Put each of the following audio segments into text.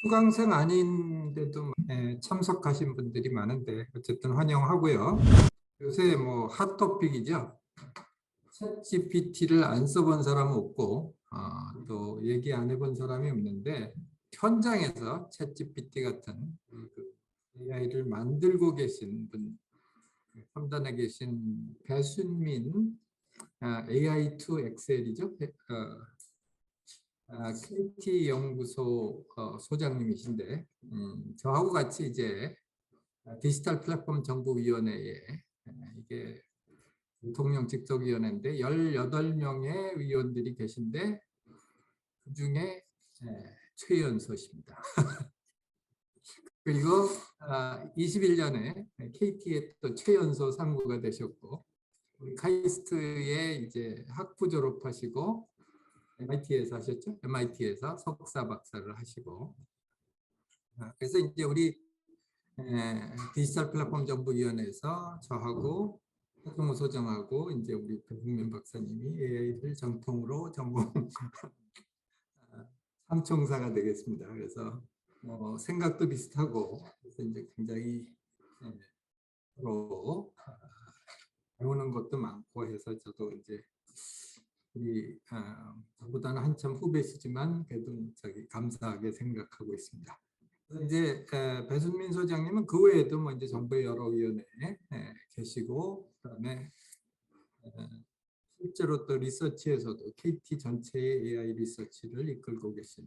수강생 아닌데도 참석하신 분들이 많은데 어쨌든 환영하고요. 요새 뭐 핫토픽이죠. 챗GPT를 안 써본 사람은 없고 또 얘기 안 해본 사람이 없는데 현장에서 챗GPT 같은 그 AI를 만들고 계신 분, 첨단에 계신 배순민 AI2 엑셀이죠. KT 연구소 소장님이신데 저하고 같이 이제 디지털 플랫폼 정보위원회에 이게 대통령 직속위원회인데 18명의 위원들이 계신데 그중에 최연소십니다. 그리고 21년에 KT의 또 최연소 상무가 되셨고 우리 카이스트에 이제 학부 졸업하시고 MIT에서 하셨죠? MIT에서 석사 박사를 하시고 그래서 이제 우리 디지털 플랫폼 정보위원회에서 저하고 박종호 소장하고 이제 우리 배승민 박사님이 AI를 정통으로 전공 삼총사가 되겠습니다. 그래서 생각도 비슷하고 그래서 이제 굉장히 서로 배우는 것도 많고 해서 저도 이제 우리 저보다는 한참 후배시지만 그래도 감사하게 생각하고 있습니다. 이제 배순민 소장님은 그 외에도 뭐 이제 정부의 여러 위원회에 계시고 그다음에 실제로 또 리서치에서도 KT 전체의 AI 리서치를 이끌고 계신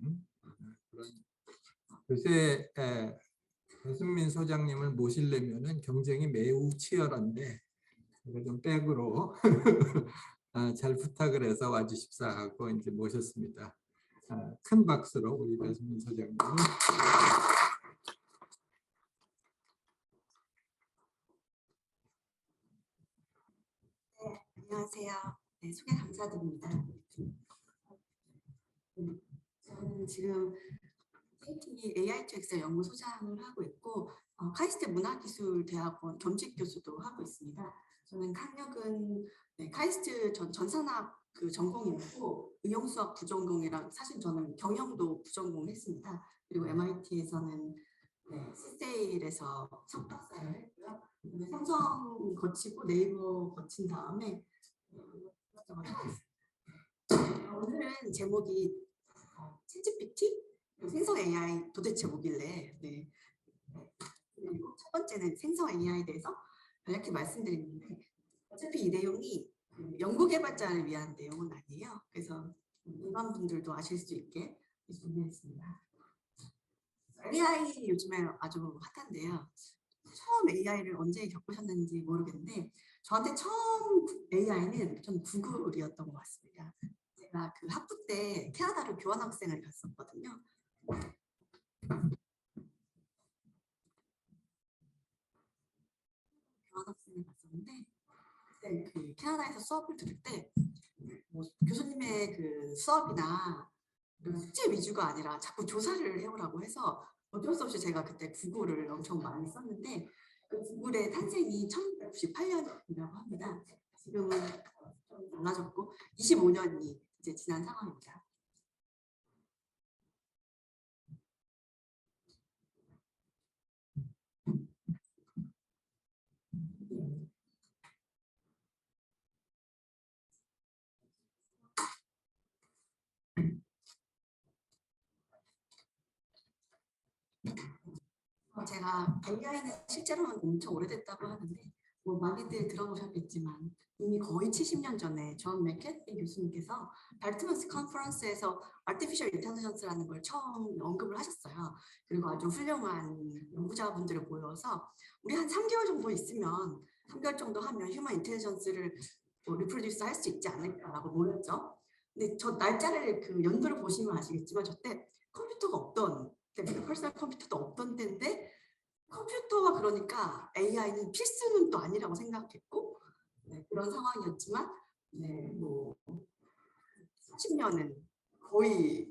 그런 요새 배순민 소장님을 모시려면은 경쟁이 매우 치열한데 제가 좀 백으로 잘 부탁을 해서 와주십사 하고 이제 모셨습니다. 큰 박수로 우리 배순민 소장님. 네, 안녕하세요. 네, 소개 감사드립니다. 저는 지금 KT AI2엑셀 연구소장을 하고 있고 카이스트 문화기술대학원 겸직 교수도 하고 있습니다. 저는 학력은 카이스트 전산학 그 전공이었고 응용수학 부전공이랑 사실 저는 경영도 부전공했습니다. 그리고 MIT에서는 시세일에서 석박사를 했고요. 삼성 거치고 네이버 거친 다음에 오늘은 제목이 챗GPT 생성 AI 도대체 뭐길래 그리고 첫 번째는 생성 AI에 대해서 간략히 말씀드리는데 어차피 이 내용이 연구개발자를 위한 내용은 아니에요. 그래서 일반 분들도 아실 수 있게 준비했습니다. AI 요즘에 아주 핫한데요. 처음 AI를 언제 겪으셨는지 모르겠는데 저한테 처음 AI는 좀 구글이었던 것 같습니다. 제가 그 학부 때 캐나다로 교환학생을 갔었거든요. 교환학생을 갔었는데 그때 그 캐나다에서 수업을 들을 때 뭐 교수님의 그 수업이나 숙제 위주가 아니라 자꾸 조사를 해오라고 해서 어쩔 수 없이 제가 그때 구글을 엄청 많이 썼는데 그 구글의 탄생이 1998년이라고 합니다. 지금은 좀 달라졌고 25년이 이제 지난 상황입니다. 제가 AI는 실제로는 엄청 오래됐다고 하는데 뭐 많이들 들어보셨겠지만 이미 거의 70년 전에 존 맥캐피 교수님께서 발트머스 컨퍼런스에서 아티피셜 인텔리전스라는 걸 처음 언급을 하셨어요. 그리고 아주 훌륭한 연구자분들을 모여서 우리 한 3개월 정도 있으면 3개월 정도 하면 휴먼 인텔리전스를 리프로듀스 할 수 있지 않을까라고 모였죠. 근데 저 날짜를 그 연도를 보시면 아시겠지만 저때 컴퓨터가 없던 퍼스널 컴퓨터도 없던 때인데 컴퓨터가 그러니까 AI는 필수는 또 아니라고 생각했고 그런 상황이었지만 뭐 40년은 거의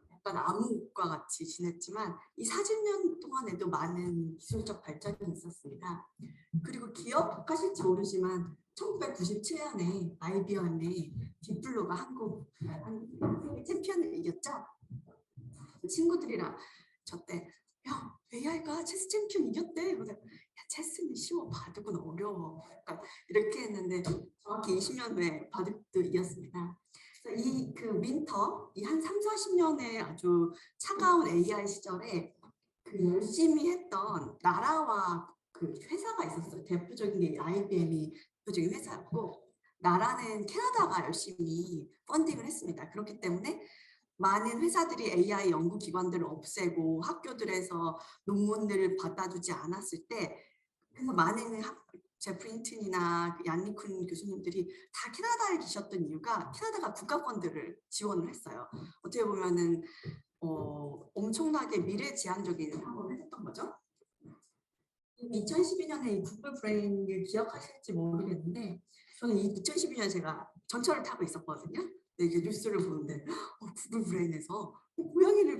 약간 암흑과 같이 지냈지만 이 40년 동안에도 많은 기술적 발전이 있었습니다. 그리고 기억하실지 모르지만 1997년에 IBM의 딥블루가 한국 챔피언을 이겼죠. 친구들이랑 저때 야 AI가 체스 챔피언 이겼대. 그래서 야, 체스는 쉬워 바둑은 어려워. 그러니까 이렇게 했는데 정확히 20년 후에 바둑도 이겼습니다. 그래서 이 그 윈터 이 한 3, 40년의 아주 차가운 AI 시절에 그 열심히 했던 나라와 그 회사가 있었어요. 대표적인 게 IBM이 대표적인 회사였고 나라는 캐나다가 열심히 펀딩을 했습니다. 그렇기 때문에 많은 회사들이 AI 연구기관들을 없애고 학교들에서 논문들을 받아주지 않았을 때 그래서 많은 제프리 힌튼이나 얀니쿤 교수님들이 다 캐나다에 계셨던 이유가 캐나다가 국가 펀드를 지원을 했어요. 어떻게 보면은 엄청나게 미래지향적인 상황을 했던 거죠. 2012년에 이 구글 브레인을 기억하실지 모르겠는데 저는 이 2012년에 제가 전철을 타고 있었거든요. 이게 뉴스를 보는데 구글 브레인에서 고양이를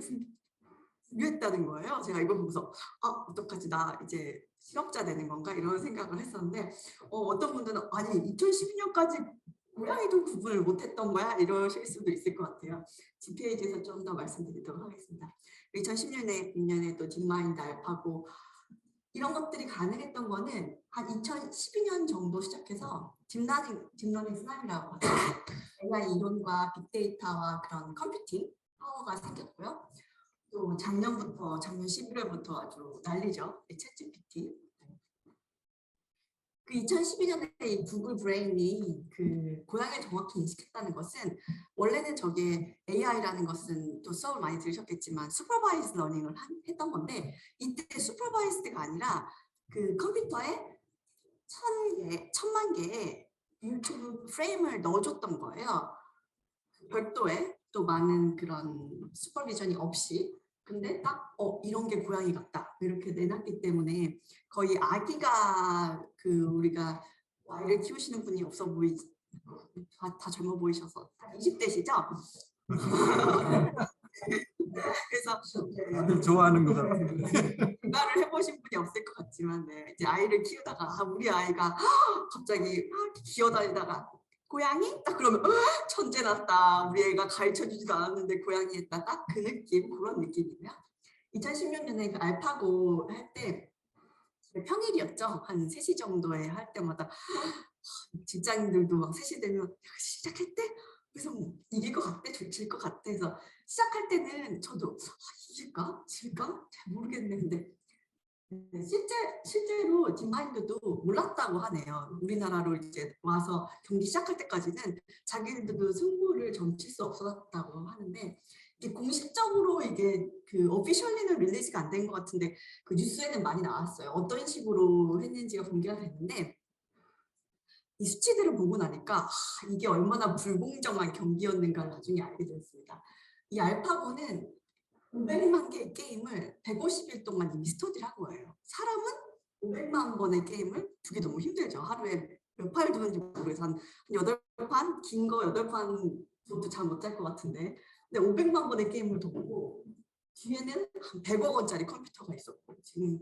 분류했다는 거예요. 제가 이거 보고서 어떡하지 나 이제 실업자 되는 건가 이런 생각을 했었는데 어떤 분들은 아니 2012년까지 고양이도 구분을 못했던 거야 이러실 수도 있을 것 같아요. 뒷페이지에서 좀 더 말씀드리도록 하겠습니다. 2010년에 또 딥마인드 알파고 이런 것들이 가능했던 거는 한 2012년 정도 시작해서 딥러닝 스나이라고 하죠. AI 이론과 빅데이터와 그런 컴퓨팅 파워가 생겼고요. 또 작년 11월부터 아주 난리죠. 챗GPT. 그 2012년에 이 구글 브레인이 그 고양이를 정확히 인식했다는 것은 원래는 저게 AI라는 것은 또 수업을 많이 들으셨겠지만 슈퍼바이즈 러닝을 했던 건데 이때 슈퍼바이즈가 아니라 그 컴퓨터에 1000만 개의 유튜브 프레임을 넣어줬던 거예요. 별도의 또 많은 그런 슈퍼비전이 없이 근데 딱 이런 게 고양이 같다 이렇게 내놨기 때문에 거의 아기가 그 우리가 아이를 키우시는 분이 없어 보이지 다 젊어 보이셔서 20대시죠? 그래서 다들 좋아하는 것 같은데. 육아를 해보신 분이 없을 것 같지만 네, 이제 아이를 키우다가 우리 아이가 갑자기 기어다니다가 고양이? 딱 그러면 천재 났다. 우리 애가 가르쳐주지도 않았는데 고양이 했다. 딱 그 느낌, 그런 느낌이고요. 2016년에 그 알파고 할 때 평일이었죠. 한 3시 정도에 할 때마다 직장인들도 막 3시 되면 시작했대? 그래서 뭐 이길 것 같대? 질 것 같대? 해서 시작할 때는 저도 이길까? 질까? 잘 모르겠는데 실제로 딥마인드도 몰랐다고 하네요. 우리나라로 이제 와서 경기 시작할 때까지는 자기들도 승부를 점칠 수 없었다고 하는데 이게 공식적으로 이게 그 오피셜리는 릴리즈가 안 된 것 같은데 그 뉴스에는 많이 나왔어요. 어떤 식으로 했는지가 공개가 됐는데 이 수치들을 보고 나니까 이게 얼마나 불공정한 경기였는가를 나중에 알게 됐습니다. 이 알파고는 500만 개의 게임을 150일 동안 이미 스터디를 한 거예요. 사람은 500만 번의 게임을 두기 너무 힘들죠. 하루에 몇 판을 두는지 모르겠어서 한 8판? 긴 거 8판도 잘 못 짤 것 같은데 근데 500만 번의 게임을 도고 뒤에는 한 100억 원짜리 컴퓨터가 있었고 지금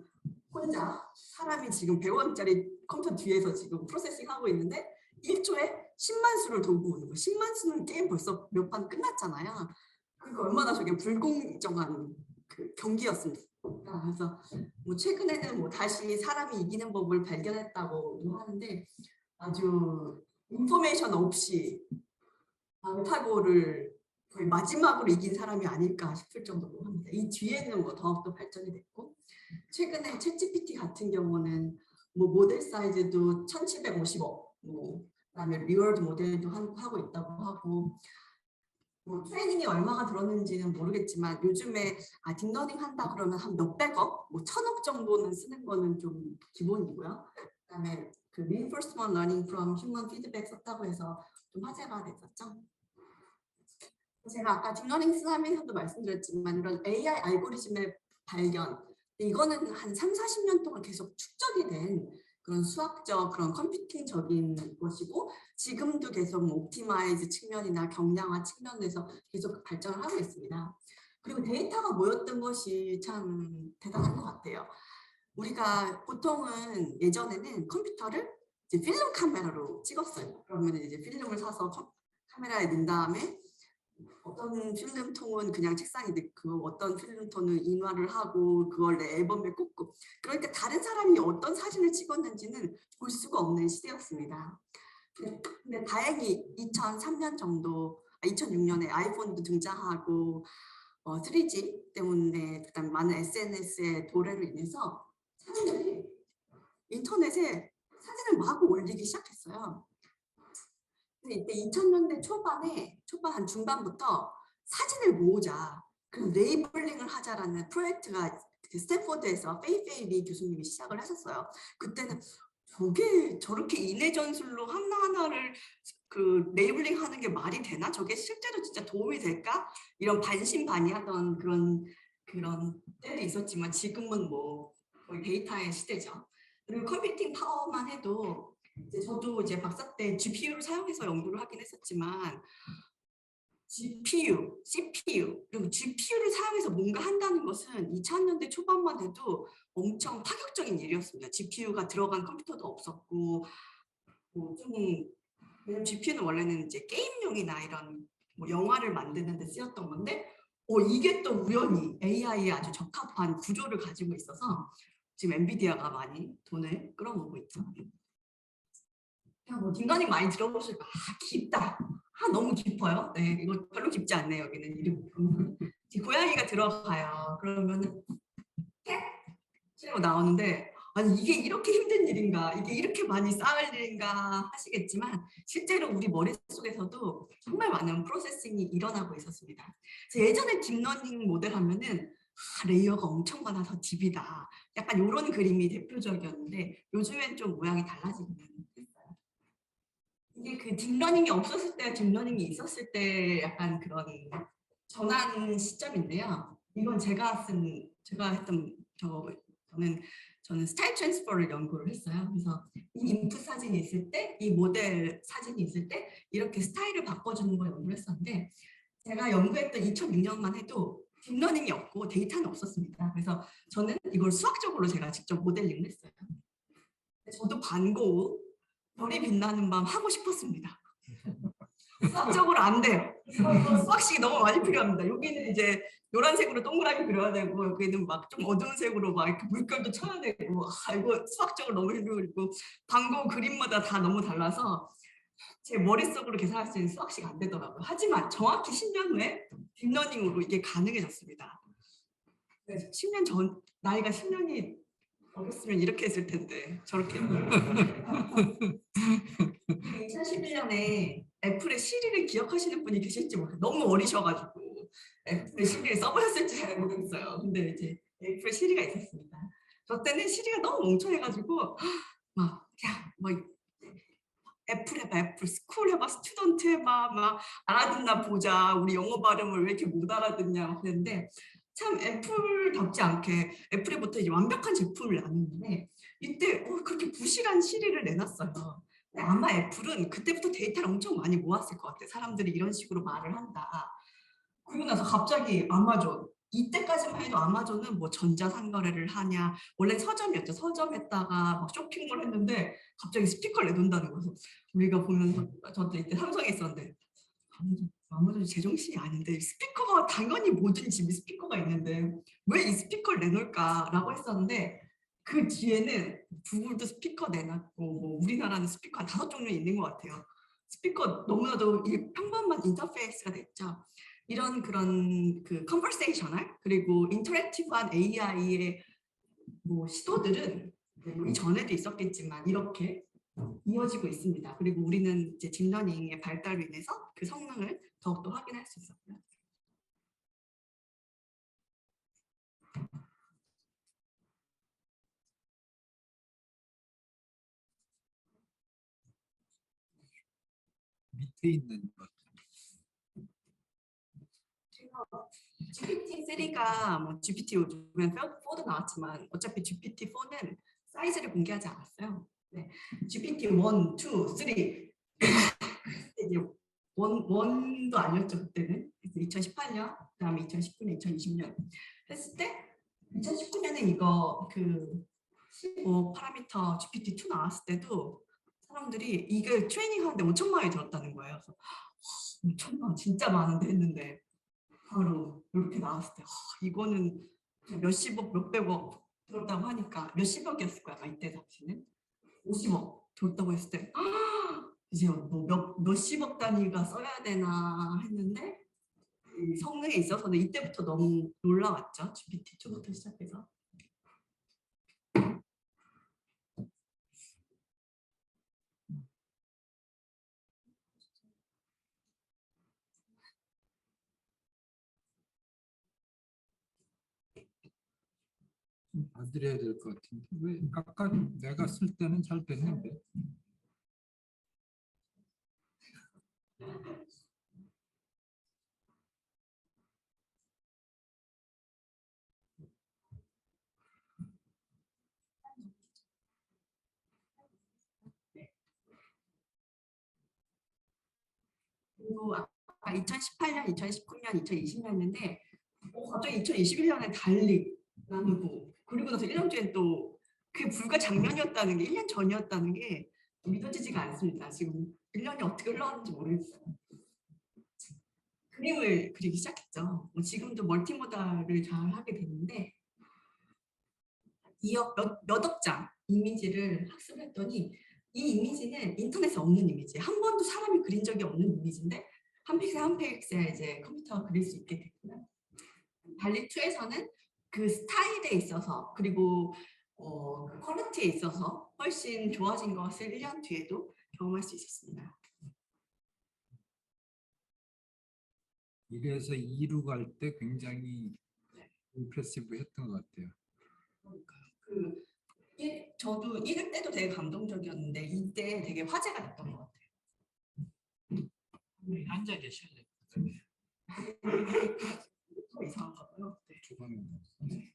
혼자 사람이 지금 100원짜리 컴퓨터 뒤에서 지금 프로세싱하고 있는데 1초에 10만 수를 돌고 오는 거예요. 10만 수는 게임 벌써 몇 판 끝났잖아요. 그러니까 얼마나 저게 불공정한 그 경기였습니다. 그래서 뭐 최근에는 뭐 다시 사람이 이기는 법을 발견했다고 하는데 아주 인포메이션 없이 알파고를 거의 마지막으로 이긴 사람이 아닐까 싶을 정도로 합니다. 이 뒤에는 뭐 더욱더 발전이 됐고 최근에 챗GPT 같은 경우는 뭐 모델 사이즈도 1750억 뭐 그다음에 리월드 모델도 하고 있다고 하고 뭐 트레이닝이 얼마가 들었는지는 모르겠지만 요즘에 딥러닝 한다 그러면 한 몇백억, 뭐 1000억 정도는 쓰는 거는 좀 기본이고요. 그다음에 그 reinforcement learning from human feedback 썼다고 해서 좀 화제가 됐었죠. 제가 아까 딥러닝 스나미에서도 말씀드렸지만 이런 AI 알고리즘의 발견 이거는 한 3, 40년 동안 계속 축적이 된 그런 수학적 그런 컴퓨팅적인 것이고 지금도 계속 옵티마이즈 측면이나 경량화 측면에서 계속 발전을 하고 있습니다. 그리고 데이터가 모였던 것이 참 대단한 것 같아요. 우리가 보통은 예전에는 컴퓨터를 이제 필름 카메라로 찍었어요. 그러면 이제 필름을 사서 카메라에 넣은 다음에 어떤 필름통은 그냥 책상에 넣고 어떤 필름통은 인화를 하고 그걸 내 앨범에 꽂고 그러니까 다른 사람이 어떤 사진을 찍었는지는 볼 수가 없는 시대였습니다. 근데 다행히 2003년 정도 2006년에 아이폰도 등장하고 3G 때문에 그다음 많은 SNS의 도래로 인해서 사람들이 인터넷에 사진을 마구 올리기 시작했어요. 근데 이때 2000년대 초반 한 중반부터 사진을 모으자, 그럼 레이블링을 하자라는 프로젝트가 그 스탠포드에서 페이 리 교수님이 시작을 하셨어요. 그때는 저게 저렇게 인해 전술로 하나하나를 그 레이블링 하는 게 말이 되나? 저게 실제로 진짜 도움이 될까? 이런 반신반의하던 그런 때도 있었지만 지금은 뭐 거의 데이터의 시대죠. 그리고 컴퓨팅 파워만 해도 이제 저도 이제 박사 때 GPU를 사용해서 연구를 하긴 했었지만 GPU, CPU, 그리고 GPU를 사용해서 뭔가 한다는 것은 2000년대 초반만 해도 엄청 파격적인 일이었습니다. GPU가 들어간 컴퓨터도 없었고 왜냐면 GPU는 원래는 이제 게임용이나 이런 뭐 영화를 만드는 데 쓰였던 건데 이게 또 우연히 AI에 아주 적합한 구조를 가지고 있어서 지금 엔비디아가 많이 돈을 끌어모으고 있죠. 뭐 딩가닝 많이 들어보실 거 깊다. 너무 깊어요. 네, 이거 별로 깊지 않네요. 여기는 이름 고양이가 들어가요. 그러면은 캣으로 나오는데 아니 이게 이렇게 힘든 일인가? 이게 이렇게 많이 쌓을 일인가 하시겠지만 실제로 우리 머릿속에서도 정말 많은 프로세싱이 일어나고 있었습니다. 그래서 예전에 딥러닝 모델 하면은 레이어가 엄청 많아서 딥이다. 약간 이런 그림이 대표적이었는데 요즘엔 좀 모양이 달라지기는 했어요. 이게 그 딥러닝이 없었을 때, 딥러닝이 있었을 때 약간 그런 전환 시점인데요. 이건 제가 했던 저는 스타일 트랜스퍼를 연구를 했어요. 그래서 이 인풋 사진이 있을 때, 이 모델 사진이 있을 때 이렇게 스타일을 바꿔주는 걸 연구를 했었는데 제가 연구했던 2006년만 해도 딥러닝이 없고 데이터는 없었습니다. 그래서 저는 이걸 수학적으로 제가 직접 모델링을 했어요. 저도 반고우 별이 빛나는 밤 하고 싶었습니다. 수학적으로 안 돼요. 수학식이 너무 많이 필요합니다. 여기는 이제 노란색으로 동그라미 그려야 되고 여기는 막 좀 어두운 색으로 막 이렇게 물결도 쳐야 되고 이거 수학적으로 너무 힘들고 반고 그림마다 다 너무 달라서 제 머릿속으로 계산할 수 있는 수학식이 안 되더라고요. 하지만 정확히 10년 후에 딥러닝으로 이게 가능해졌습니다. 10년 전 나이가 10년이 어렸으면 이렇게 했을 텐데 저렇게 2011년에 애플의 시리를 기억하시는 분이 계실지 모르겠어요. 너무 어리셔가지고 애플의 시리를 써보셨을지 잘 모르겠어요. 근데 이제 애플의 시리가 있었습니다. 저 때는 시리가 너무 멍청해가지고 애플 해봐, 애플 스쿨 해봐, 스튜던트 해봐, 막 알아듣나 보자. 우리 영어 발음을 왜 이렇게 못 알아듣냐 했는데 참 애플답지 않게 애플이부터 이제 완벽한 제품을 내놨는데 이때 그렇게 부실한 시리를 내놨어요. 아마 애플은 그때부터 데이터를 엄청 많이 모았을 것 같아요. 사람들이 이런 식으로 말을 한다. 그리고 나서 갑자기 아마존. 이때까지만 해도 아마존은 뭐 전자상거래를 하냐. 원래 서점이었죠. 서점했다가 막 쇼핑몰 했는데 갑자기 스피커를 내놓는다는 거죠. 우리가 보면 저도 이때 삼성에 있었는데 아마존이 제정신이 아닌데 스피커가 당연히 모든 집에 스피커가 있는데 왜 이 스피커를 내놓을까라고 했었는데 그 뒤에는 구글도 스피커 내놨고 뭐 우리나라는 스피커 한 5종류 있는 것 같아요. 스피커 너무나도 평범한 인터페이스가 됐죠. 이런 그런 그 컨버세이셔널 그리고 인터랙티브한 AI의 뭐 시도들은 이 전에도 있었겠지만 이렇게 이어지고 있습니다. 그리고 우리는 이제 딥러닝의 발달로 인해서 그 성능을 더욱더 확인할 수 있었고요. 밑에 있는 것. GPT-3가 뭐 GPT 요즘엔 4도 나왔지만 어차피 GPT-4는 사이즈를 공개하지 않았어요. 네. GPT 1, 2, 3 이제 원도 아니었죠 그때는. 2018년, 그다음에 2019년, 2020년 했을 때 2019년에 이거 그 15 파라미터 GPT-2 나왔을 때도 사람들이 이걸 트레이닝 하는데 5천만 원이 들었다는 거예요. 그래서 천만 진짜 많은데 했는데 바로 이렇게 나왔을 때 이거는 몇십억 몇백억 들었다고 하니까 몇십억이었을 거야 아마 이때 당시는 50억 들었다고 했을 때 이제 뭐 몇십억 단위가 써야 되나 했는데 이 성능에 있어서는 이때부터 너무 놀라웠죠. GPT-2부터 시작해서. 좀 봐드려야 될 것 같은데 왜 아까 내가 쓸 때는 잘 됐는데. 그리고 아까 2018년, 2019년, 2020년인데 갑자기 2021년에 달리 나누고 그리고 나서 1년 뒤엔 또 그게 불과 작년이었다는 게 1년 전이었다는 게 믿어지지가 않습니다. 지금 1년이 어떻게 흘러가는지 모르겠어요. 그림을 그리기 시작했죠. 뭐 지금도 멀티모달을 잘 하게 됐는데 몇억 장 이미지를 학습했더니 이 이미지는 인터넷에 없는 이미지, 한 번도 사람이 그린 적이 없는 이미지인데 한 픽셀 한 픽셀 이제 컴퓨터가 그릴 수 있게 됐고요. 달리 2에서는 그 스타일에 있어서 그리고 그 퀄리티에 있어서 훨씬 좋아진 것을 1년 뒤에도 경험할 수 있었습니다. 1에서 2로 갈 때 굉장히 임프레시브했던 것 같아요. 저도 1일 때도 되게 감동적이었는데 이때 되게 화제가 됐던 것 같아요. 앉아 계실래요? 더 이상한가 봐요. 네.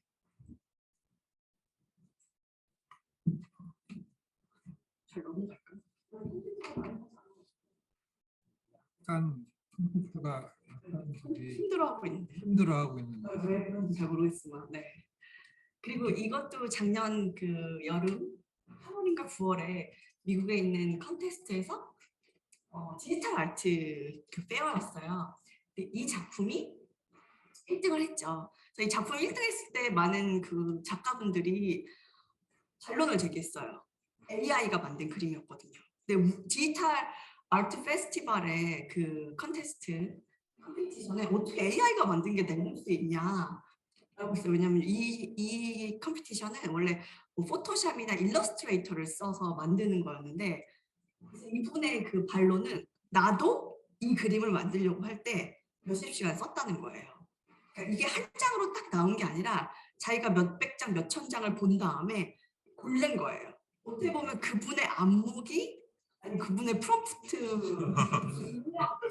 잘 넘어갈까요? 약간 컴퓨터가 힘들어하고 있는데 힘들어하고 있는 왜 그런지 잘 모르겠지만 네. 그리고 이것도 작년 그 여름 8월인가 9월에 미국에 있는 컨테스트에서 디지털 아트 그 페어였어요. 근데 이 작품이 1등을 했죠. 그래서 이 작품 1등 했을 때 많은 그 작가분들이 반론을 제기했어요. AI가 만든 그림이었거든요. 근데 디지털 아트 페스티벌의 그 컨테스트 컴피티션에 어떻게 AI가 만든 게 낼 수 있냐 라고 했어요. 왜냐하면 이 컴피티션은 원래 뭐 포토샵이나 일러스트레이터를 써서 만드는 거였는데 이분의 그 반론은 나도 이 그림을 만들려고 할 때 몇십 시간 썼다는 거예요. 그러니까 이게 한 장으로 딱 나온 게 아니라 자기가 몇백 장, 몇천 장을 본 다음에 고른 거예요. 어떻게 보면 그분의 안목이 아니 그분의 프롬프트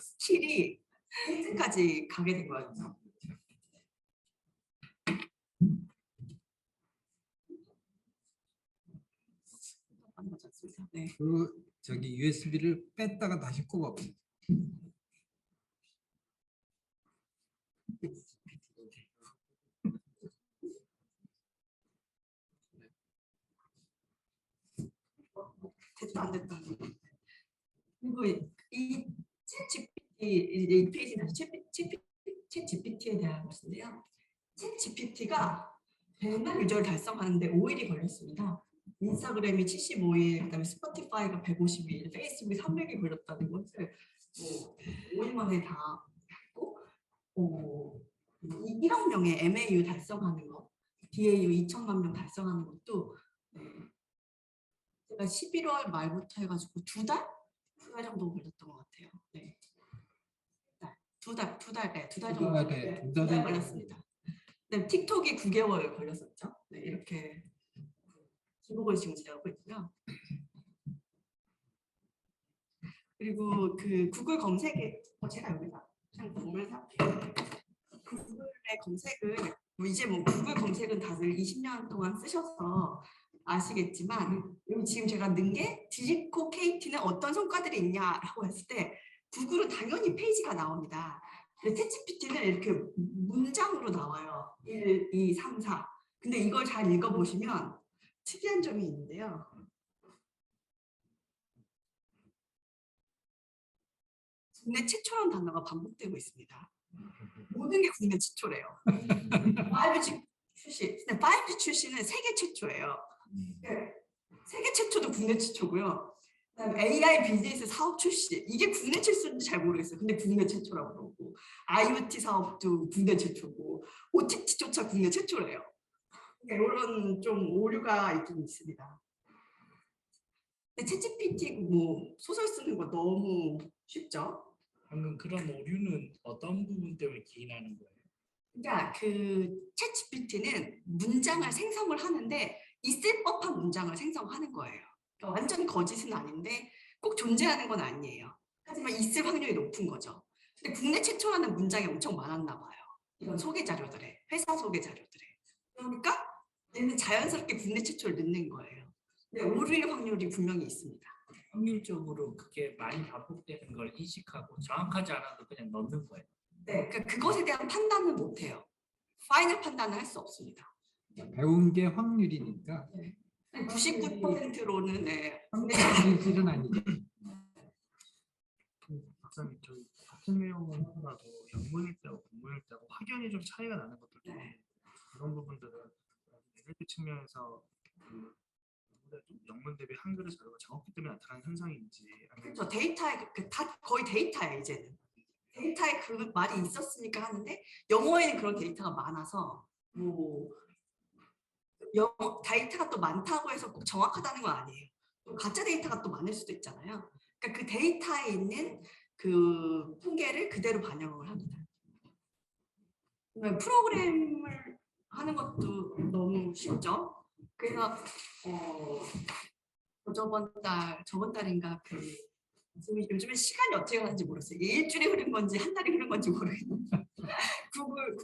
스킬이 1등까지 가게 된 거예요. 네. 그 저기 USB를 뺐다가 다시 꼽아. 됐다 안 됐다. 그리고 이 챗GPT 이 페이지 다시 챗GPT에 대한 것인데요. 챗GPT가 100만 유저를 달성하는데 5일이 걸렸습니다. 인스타그램이 75일, 그다음에 스포티파이가 150일, 페이스북이 300일 걸렸다는 것을 5일 만에 다 했고 1억 명의 MAU 달성하는 것, DAU 2천만 명 달성하는 것도 제가 11월 말부터 해가지고 2달? 2달 정도 걸렸던 것 같아요. 네. 두 달 정도 걸렸습니다. 네, 틱톡이 9개월 걸렸었죠. 네, 이렇게 기록을 지금 제하고 있고요. 그리고 그 구글 검색에 제가 여기다 그냥 보면서 구글의 검색을 이제 뭐 구글 검색은 다들 20년 동안 쓰셔서 아시겠지만 여기 지금 제가 넣은 게 디지코 KT는 어떤 성과들이 있냐라고 했을 때 구글은 당연히 페이지가 나옵니다. 근데 챗GPT는 이렇게 문장으로 나와요. 1, 2, 3, 4. 근데 이걸 잘 읽어보시면 특이한 점이 있는데요. 국내 최초라는 단어가 반복되고 있습니다. 모든 게 국내 최초래요. 5G 출시, 근데 5G 출시는 세계 최초예요. 네. 세계 최초도 국내 최초고요. 그다음에 AI 비즈니스 사업 출시, 이게 국내 최초인지 잘 모르겠어요. 근데 국내 최초라고 그러고, IoT 사업도 국내 최초고, OTT조차 국내 최초래요. 이런 좀 오류가 좀 있습니다. 근데 챗GPT 뭐 소설 쓰는 거 너무 쉽죠? 방금 그런 오류는 어떤 부분 때문에 기인하는 거예요? 그러니까 그 챗GPT는 문장을 생성을 하는데 있을 법한 문장을 생성하는 거예요. 그러니까 완전 거짓은 아닌데 꼭 존재하는 건 아니에요. 하지만 있을 확률이 높은 거죠. 근데 국내 최초라는 문장이 엄청 많았나 봐요. 이런 소개 자료들에, 회사 소개 자료들에. 그러니까 얘는 자연스럽게 국내 최초를 넣는 거예요. 근데 오류의 확률이 분명히 있습니다. 확률적으로 그게 많이 반복되는 걸 인식하고 정확하지 않아도 그냥 넣는 거예요. 네, 그러니까 그것에 대한 판단은 못 해요. 파이널 판단을 할 수 없습니다. 배운 게 확률이니까 99%로는 네. 확률은 아니죠. 박사님, 저희 같은 내용은 하더라도 영문일 때하고 국문일 때하고 확연히 좀 차이가 나는 것들도 네. 그런 부분들은 NLP 측면에서 아무래도 영문 대비 한글의 자료가 적기 때문에 나타나는 현상인지 아니면 그렇죠. 데이터에 다 거의 데이터예요. 이제는 데이터에 그 말이 있었으니까 하는데 영어에는 그런 데이터가 많아서 뭐 영어 데이터가 또 많다고 해서 꼭 정확하다는 건 아니에요. 또 가짜 데이터가 또 많을 수도 있잖아요. 그러니까 그 데이터에 있는 그 통계를 그대로 반영을 합니다. 프로그램을 하는 것도 너무 쉽죠. 그래서 저번 달인가 그 요즘에 시간이 어떻게 가는지 모르겠어요. 일주일에 흐른 건지 한 달이 흐른 건지 모르겠는데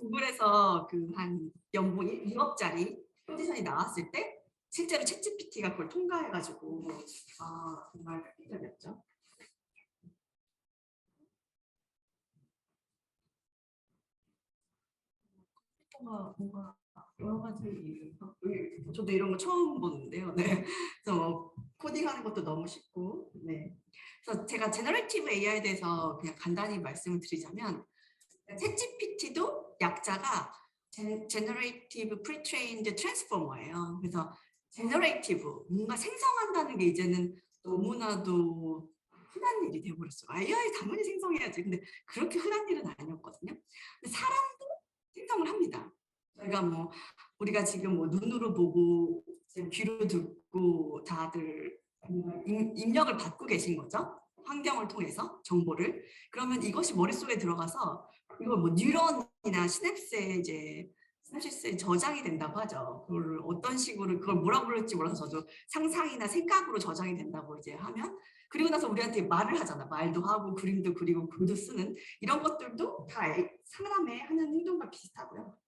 구글에서 그 한 연봉 1억짜리 포지션이 나왔을 때 실제로 챗GPT가 그걸 통과해가지고 정말 획기적이었죠. 뭔가 여러 가지 저도 이런 거 처음 보는데요. 네. 그래서 코딩하는 것도 너무 쉽고, 네. 그래서 제가 제너레이티브 AI에 대해서 그냥 간단히 말씀을 드리자면, 챗GPT도 약자가 제너레이티브 프리트레인드 트랜스포머예요. 그래서 제너레이티브 뭔가 생성한다는 게 이제는 너무나도 흔한 일이 되어버렸어요. AI 당연히 생성해야지. 근데 그렇게 흔한 일은 아니었거든요. 근데 사람도 생성을 합니다. 저희가 뭐 우리가 지금 뭐 눈으로 보고 귀로 듣고 다들 입력을 받고 계신 거죠. 환경을 통해서 정보를. 그러면 이것이 머릿속에 들어가서 이걸 뭐 뉴런이나 시냅스에 이제 시냅시스에 저장이 된다고 하죠. 그걸 어떤 식으로 그걸 뭐라고 부를지 몰라서 저도 상상이나 생각으로 저장이 된다고 이제 하면 그리고 나서 우리한테 말을 하잖아. 말도 하고 그림도 그리고 글도 쓰는 이런 것들도 다 사람의 하는 행동과 비슷하고요.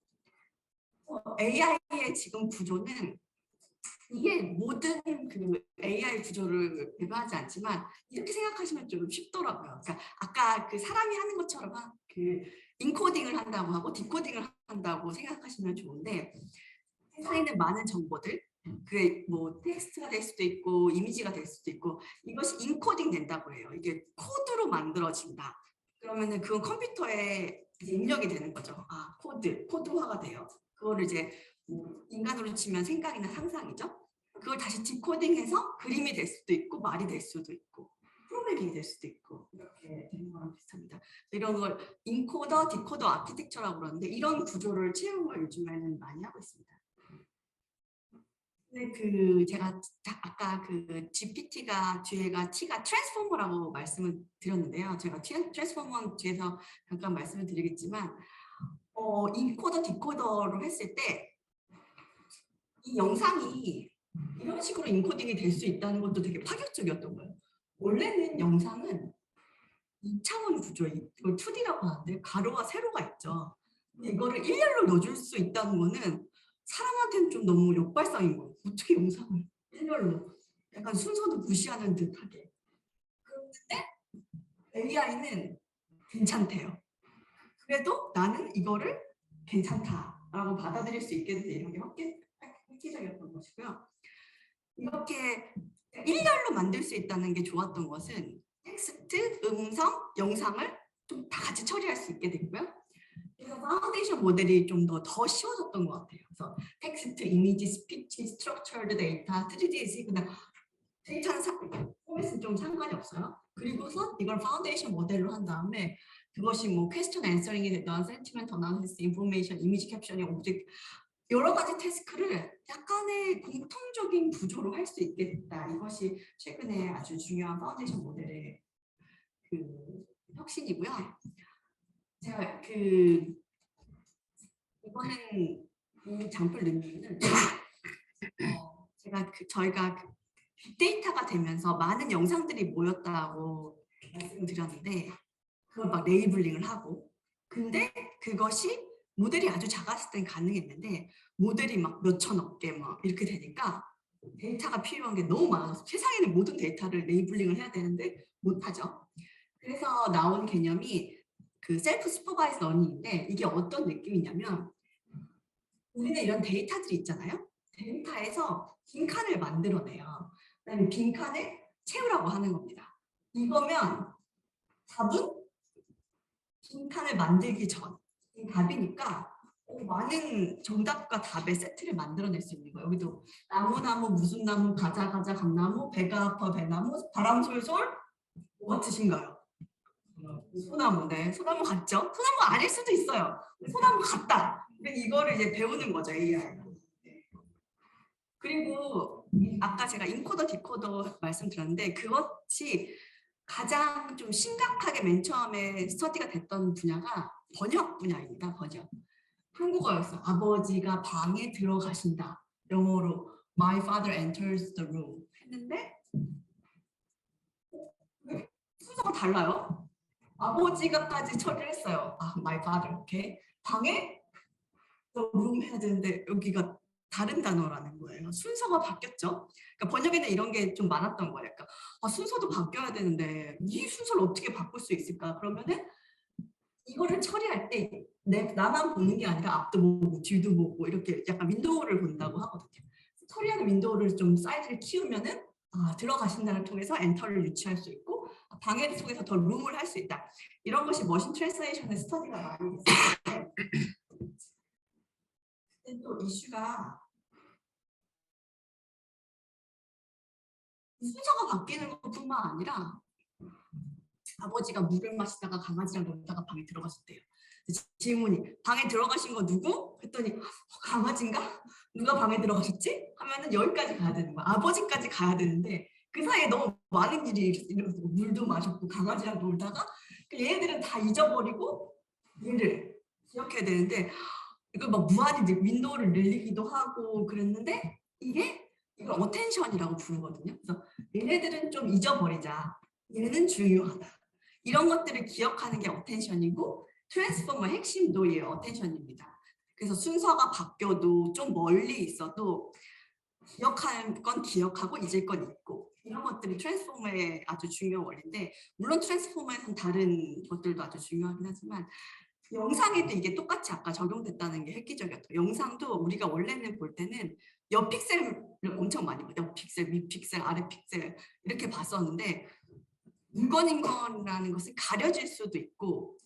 AI의 지금 구조는 이게 모든 그 AI 구조를 배반하지 않지만 이렇게 생각하시면 좀 쉽더라고요. 그러니까 아까 그 사람이 하는 것처럼 그 인코딩을 한다고 하고 디코딩을 한다고 생각하시면 좋은데 세상에 있는 많은 정보들 그게 뭐 텍스트가 될 수도 있고 이미지가 될 수도 있고 이것이 인코딩 된다고 해요. 이게 코드로 만들어진다. 그러면은 그건 컴퓨터에 입력이 되는 거죠. 코드화가 돼요. 그거를 이제 뭐 인간으로 치면 생각이나 상상이죠. 그걸 다시 디코딩해서 그림이 될 수도 있고 말이 될 수도 있고 프로그래밍이 될 수도 있고 이렇게 되는 거랑 비슷합니다. 이런 걸 인코더, 디코더 아키텍처라고 그러는데 이런 구조를 채용을 요즘에는 많이 하고 있습니다. 근데 그 제가 아까 그 GPT가 뒤에가 T가 트랜스포머라고 말씀을 드렸는데요. 제가 트랜스포머 뒤에서 잠깐 말씀을 드리겠지만 인코더, 디코더로 했을 때 이 영상이 이런 식으로 인코딩이 될 수 있다는 것도 되게 파격적이었던 거예요. 원래는 영상은 2차원 구조, 이걸 2D라고 하는데 가로와 세로가 있죠. 이거를 일렬로 넣어줄 수 있다는 거는 사람한테는 좀 너무 역발상인 거예요. 어떻게 영상을 일렬로 약간 순서도 무시하는 듯하게. 그런데 AI는 괜찮대요. 그래도 나는 이거를 괜찮다라고 받아들일 수 있게 된 이런 게 획기적이었던 것이고요. 이렇게 일렬로 만들 수 있다는 게 좋았던 것은 텍스트, 음성, 영상을 좀 다 같이 처리할 수 있게 됐고요. 그래서 파운데이션 모델이 좀 더 쉬워졌던 것 같아요. 그래서 텍스트, 이미지, 스피치, 스트럭처드 데이터, 3D 시그널 데이터는 포맷은 좀 상관이 없어요. 그리고서 이걸 파운데이션 모델로 한 다음에 그것이 뭐 퀘스천 앤서링이 됐던 센티멘트 어나리시스, 인포메이션, 이미지 캡션이 오브젝트 여러 가지 태스크를 약간의 공통적인 구조로 할 수 있게 됐다. 이것이 최근에 아주 중요한 파운데이션 모델의 그 혁신이고요. 제가 이거는 이 장플 능력은 제가 저희가 빅데이터가 되면서 많은 영상들이 모였다고 말씀드렸는데 그걸 막 레이블링을 하고 근데 그것이 모델이 아주 작았을 땐 가능했는데 모델이 막 몇천억 개 막 이렇게 되니까 데이터가 필요한 게 너무 많아서 세상에 있는 모든 데이터를 레이블링을 해야 되는데 못하죠. 그래서 나온 개념이 그 셀프 슈퍼바이즈 러닝인데 이게 어떤 느낌이냐면 우리는 이런 데이터들이 있잖아요. 데이터에서 빈칸을 만들어내요. 그다음에 빈칸을 채우라고 하는 겁니다. 이거면 답은 빈칸을 만들기 전 답이니까 많은 정답과 답의 세트를 만들어낼 수 있는 거예요. 여기도 나무 무슨 나무 가자 감나무 배가 아파 배나무 바람 솔솔 뭐 같으신가요? 소나무. 네, 소나무 같죠? 소나무 아닐 수도 있어요. 소나무 같다. 이거를 이제 배우는 거죠, AI. 그리고 아까 제가 인코더 디코더 말씀드렸는데 그것이 가장 좀 심각하게 맨 처음에 스터디가 됐던 분야가 번역 분야입니다. 번역. 한국어였어요. 아버지가 방에 들어가신다. 영어로 My father enters the room 했는데 순서가 달라요. 아버지가까지 처리를 했어요. my father. 오케이. 방에 the room 해야 되는데 여기가 다른 단어라는 거예요. 순서가 바뀌었죠. 그러니까 번역에는 이런 게 좀 많았던 거예요. 그러니까 순서도 바뀌어야 되는데 이 순서를 어떻게 바꿀 수 있을까? 그러면은 이거를 처리할 때 나만 보는 게 아니라 앞도 보고 뒤도 보고 이렇게 약간 윈도우를 본다고 하거든요. 처리하는 윈도우를 좀 사이즈를 키우면은 들어가신다를 통해서 엔터를 유치할 수 있고 방해를 통해서 더 룸을 할 수 있다. 이런 것이 머신 트랜스레이션의 스터디가 많이 됐어요. 근데 또 이슈가 순서가 바뀌는 것뿐만 아니라 아버지가 물을 마시다가 강아지랑 놀다가 방에 들어가셨대요. 질문이 방에 들어가신 거 누구? 했더니 강아지인가? 누가 방에 들어가셨지? 하면은 여기까지 가야 되는 거야. 아버지까지 가야 되는데 그 사이에 너무 많은 일이 일어났고 물도 마셨고 강아지랑 놀다가 얘네들은 다 잊어버리고 얘를 기억해야 되는데 이걸 막 무한히 윈도우를 늘리기도 하고 그랬는데 이걸 어텐션이라고 부르거든요. 그래서 얘네들은 좀 잊어버리자. 얘는 중요하다. 이런 것들을 기억하는 게 어텐션이고 트랜스포머의 핵심도 이 어텐션입니다. 그래서 순서가 바뀌어도 좀 멀리 있어도 기억하는 건 기억하고 잊을 건 잊고 이런 것들이 트랜스포머의 아주 중요한 원리인데 물론 트랜스포머에서는 다른 것들도 아주 중요하긴 하지만 영상에도 이게 똑같이 아까 적용됐다는 게 획기적이었죠. 영상도 우리가 원래는 볼 때는 옆 픽셀을 엄청 많이 봐요. 옆 픽셀, 윗 픽셀, 아래 픽셀 이렇게 봤었는데 물건인 거라는 것은 가려질 수도 있고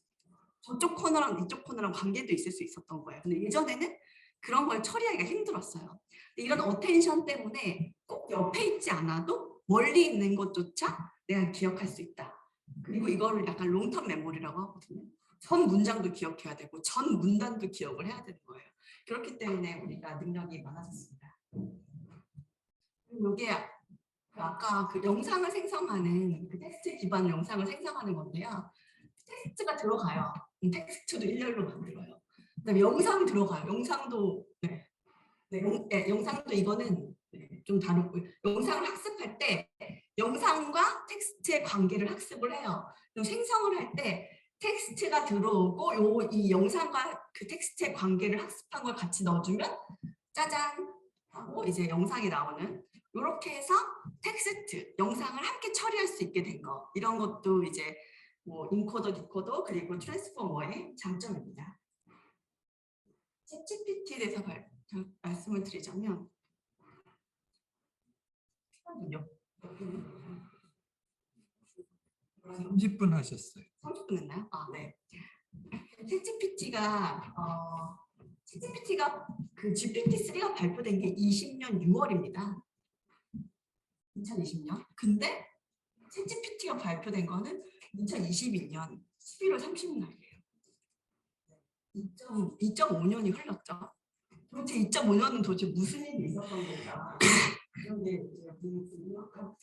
저쪽 코너랑 이쪽 코너랑 관계도 있을 수 있었던 거예요. 근데 예전에는 그런 걸 처리하기가 힘들었어요. 이런 어텐션 때문에 꼭 옆에 있지 않아도 멀리 있는 것조차 내가 기억할 수 있다. 그리고 이거를 약간 롱텀 메모리라고 하거든요. 전 문장도 기억해야 되고 전 문단도 기억을 해야 되는 거예요. 그렇기 때문에 우리가 능력이 많아졌습니다. 이게 아까 그 영상을 생성하는 그 텍스트 기반 영상을 생성하는 건데요. 텍스트가 들어가요. 텍스트도 일렬로 만들어요. 그다음에 영상이 들어가요. 영상도 영상도 이거는 좀 다르고 영상을 학습할 때 영상과 텍스트의 관계를 학습을 해요. 생성을 할 때 텍스트가 들어오고 이 영상과 그 텍스트의 관계를 학습한 걸 같이 넣어주면 짜잔 하고 이제 영상이 나오는 이렇게 해서 텍스트, 영상을 함께 처리할 수 있게 된 거 이런 것도 이제 뭐 인코더, 디코더 그리고 트랜스포머의 장점입니다. 챗GPT에 대해서 말씀을 드리자면 30분 하셨어요. 30분 했나요? 아, 네. 챗GPT가 그 GPT-3가 발표된 게 20년 6월입니다. 2020년. 근데 챗GPT가 발표된 거는 2021년 11월 30일이에요. 2.5년이 흘렀죠. 도대체 2.5년은 도대체 무슨 일이 있었던 건가? 이런 게 제가 궁금하고요.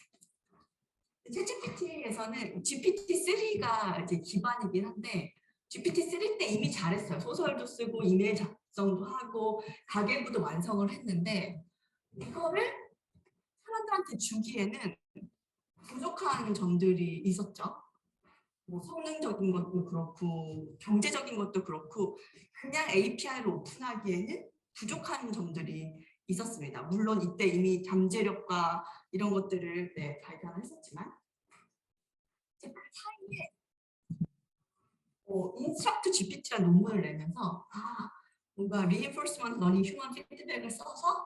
챗GPT에서는 GPT-3가 이제 기반이긴 한데 GPT-3 때 이미 잘했어요. 소설도 쓰고 이메일 작성도 하고 가계부도 완성을 했는데 이거를 사람들한테 주기에는 부족한 점들이 있었죠. 뭐 성능적인 것도 그렇고 경제적인 것도 그렇고 그냥 API를 오픈하기에는 부족한 점들이 있었습니다. 물론 이때 이미 잠재력과 이런 것들을 발견했었지만 그 사이에 인스트럭트 GPT라는 논문을 내면서 뭔가 reinforcement learning human feedback을 써서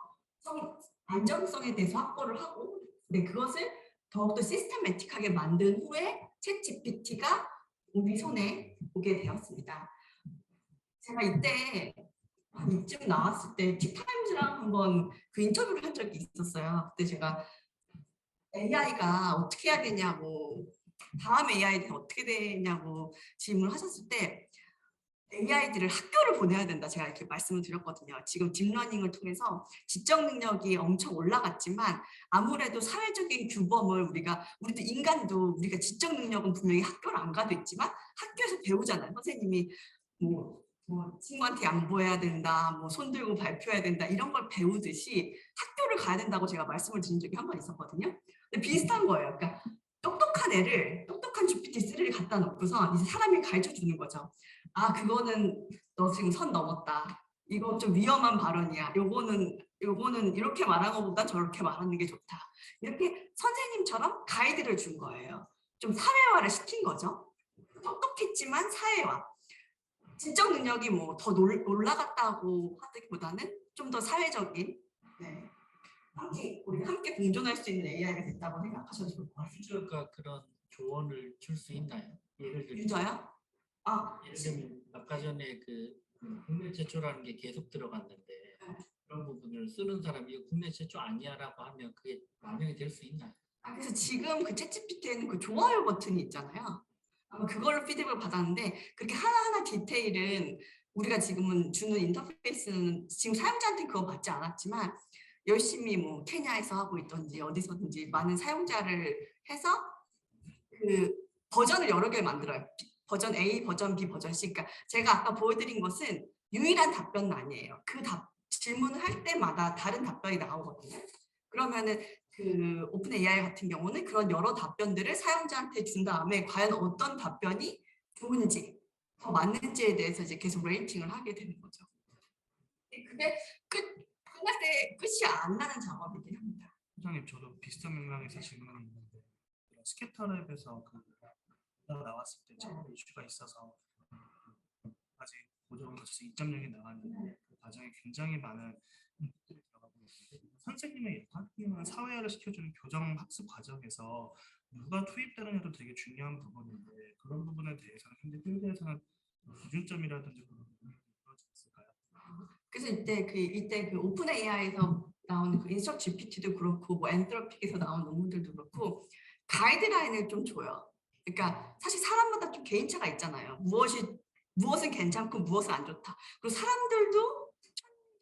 안정성에 대해서 확보를 하고 그것을 더욱더 시스테매틱하게 만든 후에 챗 GPT가 우리 손에 오게 되었습니다. 제가 이때 이쯤 나왔을 때 티타임즈랑 한번 그 인터뷰를 한 적이 있었어요. 그때 제가 AI가 어떻게 해야 되냐고 다음 AI는 어떻게 되냐고 질문을 하셨을 때 AI들을 학교를 보내야 된다 제가 이렇게 말씀을 드렸거든요. 지금 딥러닝을 통해서 지적 능력이 엄청 올라갔지만 아무래도 사회적인 규범을 우리도 인간도 우리가 지적 능력은 분명히 학교를 안 가도 있지만 학교에서 배우잖아요. 선생님이 뭐 친구한테 양보해야 된다, 뭐 손 들고 발표해야 된다 이런 걸 배우듯이 학교를 가야 된다고 제가 말씀을 드린 적이 한 번 있었거든요. 근데 비슷한 거예요. 그러니까 똑똑한 GPT-3를 갖다 놓고서 이제 사람이 가르쳐 주는 거죠. 그거는 너 지금 선 넘었다. 이거 좀 위험한 발언이야. 요거는 이렇게 말하는 것보다 저렇게 말하는 게 좋다. 이렇게 선생님처럼 가이드를 준 거예요. 좀 사회화를 시킨 거죠. 똑똑했지만 사회화. 지적 능력이 뭐 더 올라갔다고 하기보다는 좀 더 사회적인 우리 함께 공존할 수 있는 AI가 됐다고 생각하셔도 좋을 것 같아요. 유저가 그런 조언을 줄 수 있나요? 예를 들면 유저요? 예를 들면 아까 전에 그 국내 최초라는 게 계속 들어갔는데 그런 부분을 쓰는 사람이 이거 국내 최초 아니야라고 하면 그게 반영이 될 수 있나요? 그래서 지금 그 챗GPT에는 그 좋아요 버튼이 있잖아요. 아마 그걸로 피드백을 받았는데 그렇게 하나하나 디테일은 우리가 지금은 주는 인터페이스는 지금 사용자한테 그거 받지 않았지만 열심히 뭐 케냐에서 하고 있던지 어디서든지 많은 사용자를 해서 그 버전을 여러 개를 만들어요. 버전 A, 버전 B, 버전 C. 그러니까 제가 아까 보여드린 것은 유일한 답변은 아니에요. 그 질문을 할 때마다 다른 답변이 나오거든요. 그러면은 그 오픈 AI 같은 경우는 그런 여러 답변들을 사용자한테 준 다음에 과연 어떤 답변이 좋은지 더 맞는지에 대해서 이제 계속 레이팅을 하게 되는 거죠. 그게 끝날 때 끝이 안 나는 작업이긴 합니다. 소장님 저도 비슷한 맥락에서 질문이 있는데 스캐터랩에서 나왔을 때 처음 이슈가 있어서 아직 고정을 거쳐서 2.0이 나왔는데 그 과정에 굉장히 많은 인풋들이 들어가고 있는데 선생님의 역할은 사회화를 시켜주는 교정 학습 과정에서 누가 투입되느냐도 되게 중요한 부분인데 그런 부분에 대해서는 현재 필드에서는 기준점이라든지 그런 부분이 이루어져 있을까요? 그래서 이때 그 오픈 AI에서 나오는 그 인스트럭트 GPT도 그렇고 뭐 엔트로픽에서 나온 논문들도 그렇고 가이드라인을 좀 줘요. 그러니까 사실 사람마다 좀 개인차가 있잖아요. 무엇은 괜찮고 무엇은 안 좋다. 그리고 사람들도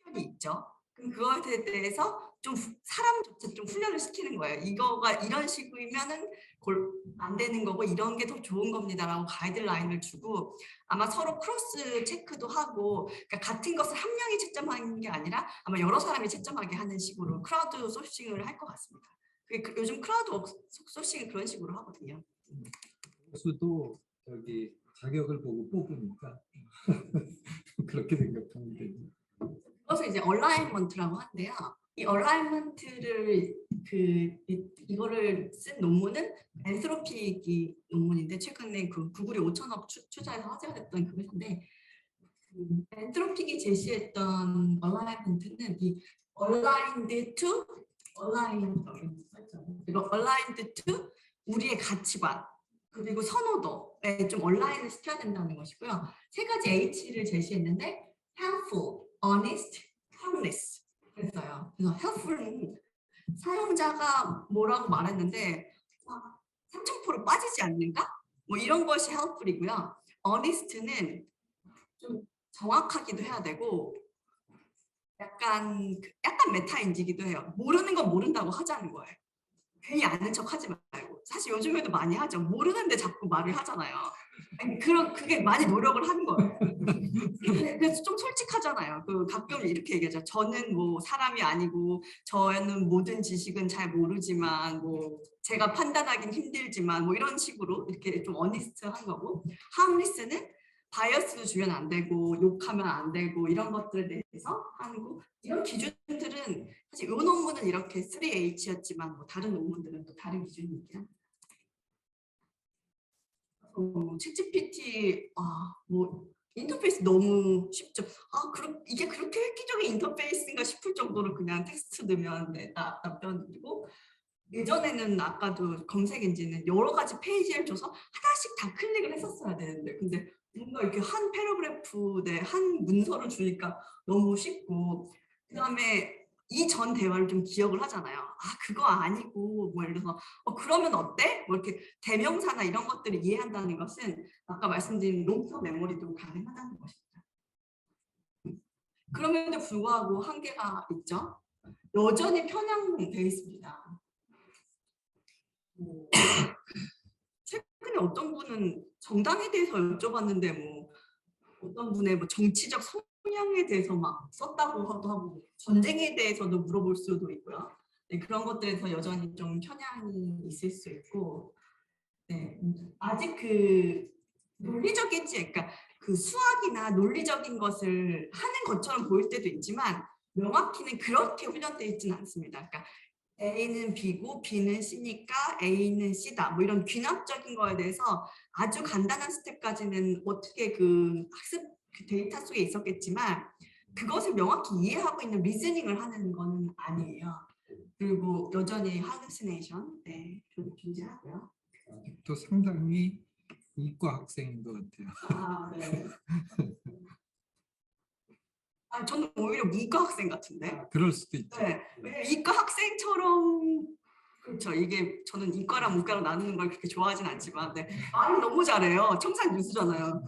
편견이 있죠. 그럼 그거에 대해서 좀 사람조차 좀 훈련을 시키는 거예요. 이거가 이런 식이면은 안 되는 거고 이런 게 더 좋은 겁니다라고 가이드라인을 주고 아마 서로 크로스 체크도 하고 그러니까 같은 것을 한 명이 채점하는 게 아니라 아마 여러 사람이 채점하게 하는 식으로 크라우드 소싱을 할 것 같습니다. 요즘 크라우드 소싱을 그런 식으로 하거든요. 교수도 저기 자격을 보고 뽑으니까 그렇게 생각하면 그것을 이제 얼라이먼트라고 하는데요. 이 얼라이먼트를 이거를 쓴 논문은 엔트로픽이 논문인데 최근에 그 구글이 5천억 투자해서 화제가 됐던 그것인데 엔트로픽이 제시했던 얼라이먼트는 이 aligned to 우리의 가치관 그리고 선호도에 좀 얼라인을 시켜야 된다는 것이고요. 세 가지 H를 제시했는데 helpful, honest, harmless 그랬어요. 그래서 helpful은 사용자가 뭐라고 말했는데 3000% 빠지지 않는가? 뭐 이런 것이 helpful이고요. honest는 좀 정확하기도 해야 되고 약간 메타인지기도 해요. 모르는 건 모른다고 하자는 거예요. 괜히 아는 척 하지 말고. 사실 요즘에도 많이 하죠. 모르는데 자꾸 말을 하잖아요. 아니, 그게 많이 노력을 한 거예요. 그래서 좀 솔직하잖아요. 가끔 이렇게 얘기하죠. 저는 뭐 사람이 아니고 저는 모든 지식은 잘 모르지만 뭐 제가 판단하긴 힘들지만 뭐 이런 식으로 이렇게 좀 어니스트한 거고 하음리스는 바이어스도 주면 안 되고 욕하면 안 되고 이런 것들에 대해서 하고 이런 기준들은 사실 이 논문은 이렇게 3H였지만 뭐 다른 논문들은 또 다른 기준이긴 합니다. 챗GPT 뭐 인터페이스 너무 쉽죠. 이게 그렇게 획기적인 인터페이스인가 싶을 정도로 그냥 텍스트 넣으면 답변 드리고 예전에는 아까도 검색 엔진은 여러 가지 페이지를 줘서 하나씩 다 클릭을 했었어야 되는데 근데 뭔가 이렇게 한 패러그래프 한 문서를 주니까 너무 쉽고 그다음에 이전 대화를 좀 기억을 하잖아요. 그거 아니고 뭐 예를 들어서 그러면 어때? 뭐 이렇게 대명사나 이런 것들을 이해한다는 것은 아까 말씀드린 롱텀 메모리도 가능하다는 것입니다. 그럼에도 불구하고 한계가 있죠. 여전히 편향돼 있습니다. 최근에 어떤 분은 정당에 대해서 여쭤봤는데 뭐 어떤 분의 뭐 정치적 성향에 대해서 막 썼다고 하고 전쟁에 대해서도 물어볼 수도 있고요. 네, 그런 것들에서 여전히 좀 편향이 있을 수 있고, 네, 아직 논리적이지, 그러니까 수학이나 논리적인 것을 하는 것처럼 보일 때도 있지만 명확히는 그렇게 훈련되어 있지는 않습니다. 그러니까 A는 B고 B는 C니까 A는 C다. 뭐 이런 귀납적인 거에 대해서 아주 간단한 스텝까지는 어떻게 학습 데이터 속에 있었겠지만 그것을 명확히 이해하고 있는 리즈닝을 하는 거는 아니에요. 그리고 여전히 할루시네이션 존재하고요. 또 상당히 이과 학생인 것 같아요. 네. 저는 오히려 문과 학생 같은데. 그럴 수도 있죠. 네, 왜냐면 이과 학생처럼 그렇죠. 이게 저는 이과랑 문과랑 나누는 걸 그렇게 좋아하진 않지만 말을 너무 잘해요. 청산 유수잖아요.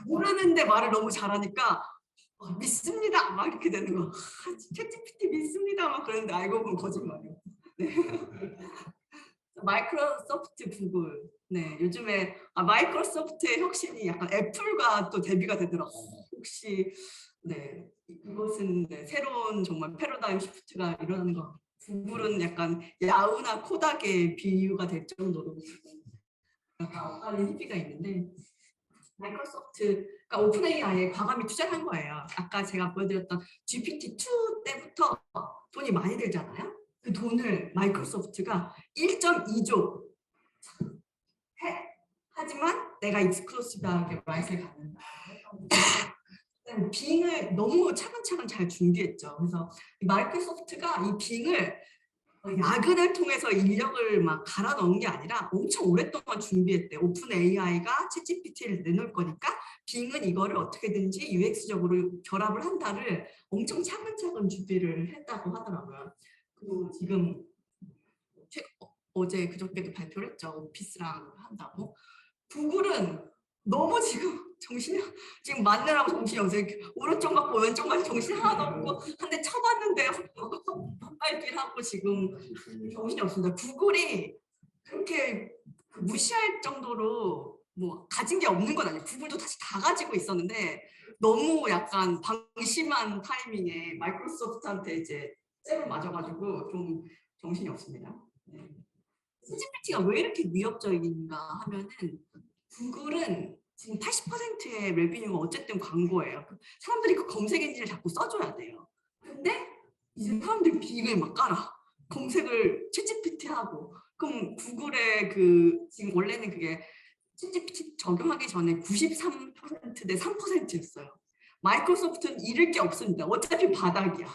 모르는데 말을 너무 잘하니까 믿습니다 막 이렇게 되는 거. 챗GPT 믿습니다 막 그러는데 알고 보면 거짓말이에요. 네. 마이크로소프트 구글. 네, 요즘에 마이크로소프트의 혁신이 약간 애플과 또 대비가 되더라고요. 혹시 네, 이것은 새로운 정말 패러다임 시프트가 일어나는 거. 구글은 약간 야후나 코닥의 비유가 될 정도로 약간 엇갈린 희비가 있는데 마이크로소프트가 오픈 AI에 과감히 투자를 한 거예요. 아까 제가 보여드렸던 GPT-2 때부터 돈이 많이 들잖아요. 그 돈을 마이크로소프트가 1.2조 해. 하지만 내가 익스클루시브하게 라이트를 갖는다. 빙을 너무 차근차근 잘 준비했죠. 그래서 마이크로소프트가 이 빙을 야근을 통해서 인력을 막 갈아 넣은 게 아니라 엄청 오랫동안 준비했대. 오픈 AI가 챗GPT를 내놓을 거니까 빙은 이거를 어떻게든지 UX적으로 결합을 한다를 엄청 차근차근 준비를 했다고 하더라고요. 그리고 지금 어제 그저께도 발표를 했죠. 오피스랑 한다고. 구글은 너무 지금 지금 맞느라고 정신이 없어요. 오른쪽 맞고 왼쪽 맞고 정신 하나도 없고 한 대 쳐봤는데 헛발길하고 지금 정신이 없습니다. 구글이 그렇게 무시할 정도로 뭐 가진 게 없는 건 아니에요. 구글도 다시 다 가지고 있었는데 너무 약간 방심한 타이밍에 마이크로소프트한테 이제 잽을 맞아가지고 좀 정신이 없습니다. 네. 챗GPT가 왜 이렇게 위협적인가 하면은 구글은 지금 80%의 레비뉴가 어쨌든 광고예요. 사람들이 그 검색 엔진을 자꾸 써줘야 돼요. 근데 이제 사람들이 빙을 막 깔아. 검색을 챗GPT 하고. 그럼 구글의 지금 원래는 그게 챗GPT 적용하기 전에 93% 대 3%였어요. 마이크로소프트는 잃을 게 없습니다. 어차피 바닥이야.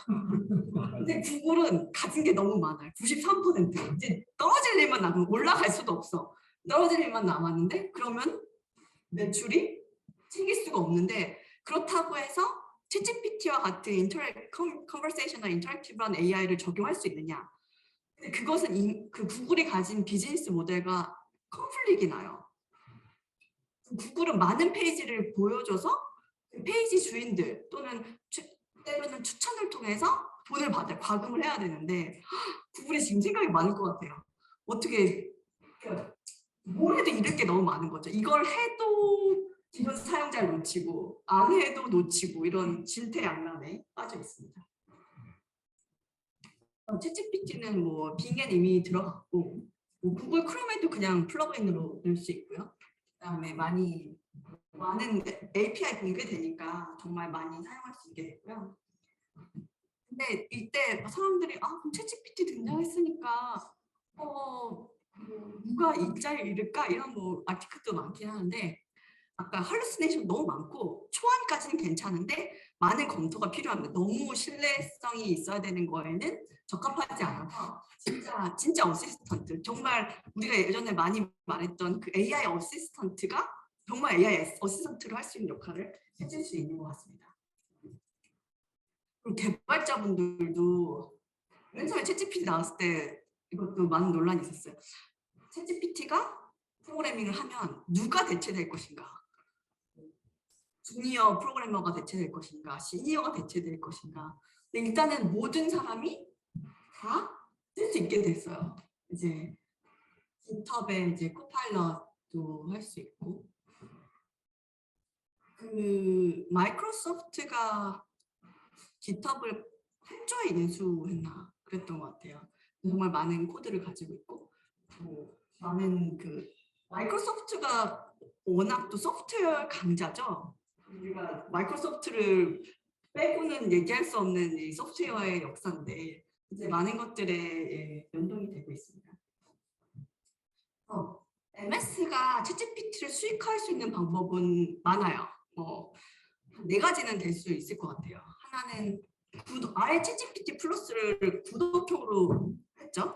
근데 구글은 가진 게 너무 많아요. 93%. 이제 떨어질 일만 나면 올라갈 수도 없어. 떨어질 일만 남았는데 그러면 매출이 생길 수가 없는데 그렇다고 해서 챗GPT와 같은 컨버세이셔널 인터랙티브한 AI를 적용할 수 있느냐? 근데 그것은 그 구글이 가진 비즈니스 모델과 컨플릭이 나요. 구글은 많은 페이지를 보여줘서 그 페이지 주인들 또는 때로는 추천을 통해서 돈을 과금을 해야 되는데 구글이 지금 생각이 많을 것 같아요. 어떻게 뭘 해도 잃을 게 너무 많은 거죠. 이걸 해도 기존 사용자를 놓치고 안 해도 놓치고 이런 진퇴양난에 빠져 있습니다. 챗GPT는 뭐 빙엔 이미 들어갔고 뭐 구글 크롬에도 그냥 플러그인으로 넣을 수 있고요. 그다음에 많은 API 공개되니까 정말 많이 사용할 수 있게 됐고요. 근데 이때 사람들이 그럼 챗GPT 등장했으니까 누가 일자리를 잃을까 이런 뭐 아티클도 많긴 하는데 아까 할루시네이션 너무 많고 초안까지는 괜찮은데 많은 검토가 필요합니다. 너무 신뢰성이 있어야 되는 거에는 적합하지 않아서 진짜 어시스턴트 정말 우리가 예전에 많이 말했던 그 AI 어시스턴트가 정말 AI 어시스턴트로 할 수 있는 역할을 해줄 수 있는 것 같습니다. 그리고 개발자분들도 맨 처음에 챗GPT 나왔을 때 이것도 많은 논란이 있었어요. 챗GPT가 프로그래밍을 하면 누가 대체될 것인가? 주니어 프로그래머가 대체될 것인가? 시니어가 대체될 것인가? 근데 일단은 모든 사람이 다 쓸 수 있게 됐어요. 이제 GitHub에 이제 코파일럿도 할 수 있고 그 마이크로소프트가 GitHub을 8조에 인수했나 그랬던 것 같아요. 정말 많은 코드를 가지고 있고 많은 그 마이크로소프트가 워낙 또 소프트웨어 강자죠. 우리가 마이크로소프트를 빼고는 얘기할 수 없는 이 소프트웨어의 역사인데 이제 많은 것들에 연동이 되고 있습니다. MS가 챗GPT를 수익화할 수 있는 방법은 많아요. 네 가지는 될 수 있을 것 같아요. 하나는 아예 챗GPT 플러스를 구독형으로 했죠.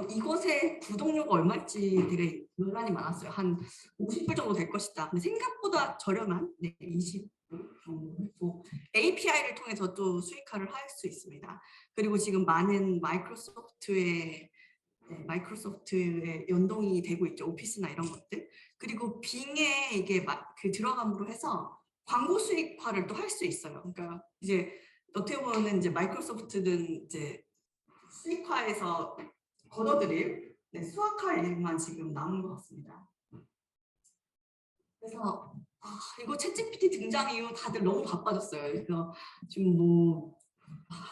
이곳에 구독료가 얼마일지 되게 논란이 많았어요. 한 50불 정도 될 것이다. 근데 생각보다 저렴한 20불 정도 했고 API를 통해서 또 수익화를 할 수 있습니다. 그리고 지금 많은 마이크로소프트에 연동이 되고 있죠. 오피스나 이런 것들. 그리고 빙에 이게 그 들어감으로 해서 광고 수익화를 또 할 수 있어요. 그러니까 이제 어떻게 보면 이제 마이크로소프트는 이제 수익화해서 걷어들일 수학할 일만 지금 남은 것 같습니다. 그래서 이거 챗GPT 등장 이후 다들 너무 바빠졌어요. 그래서 지금 뭐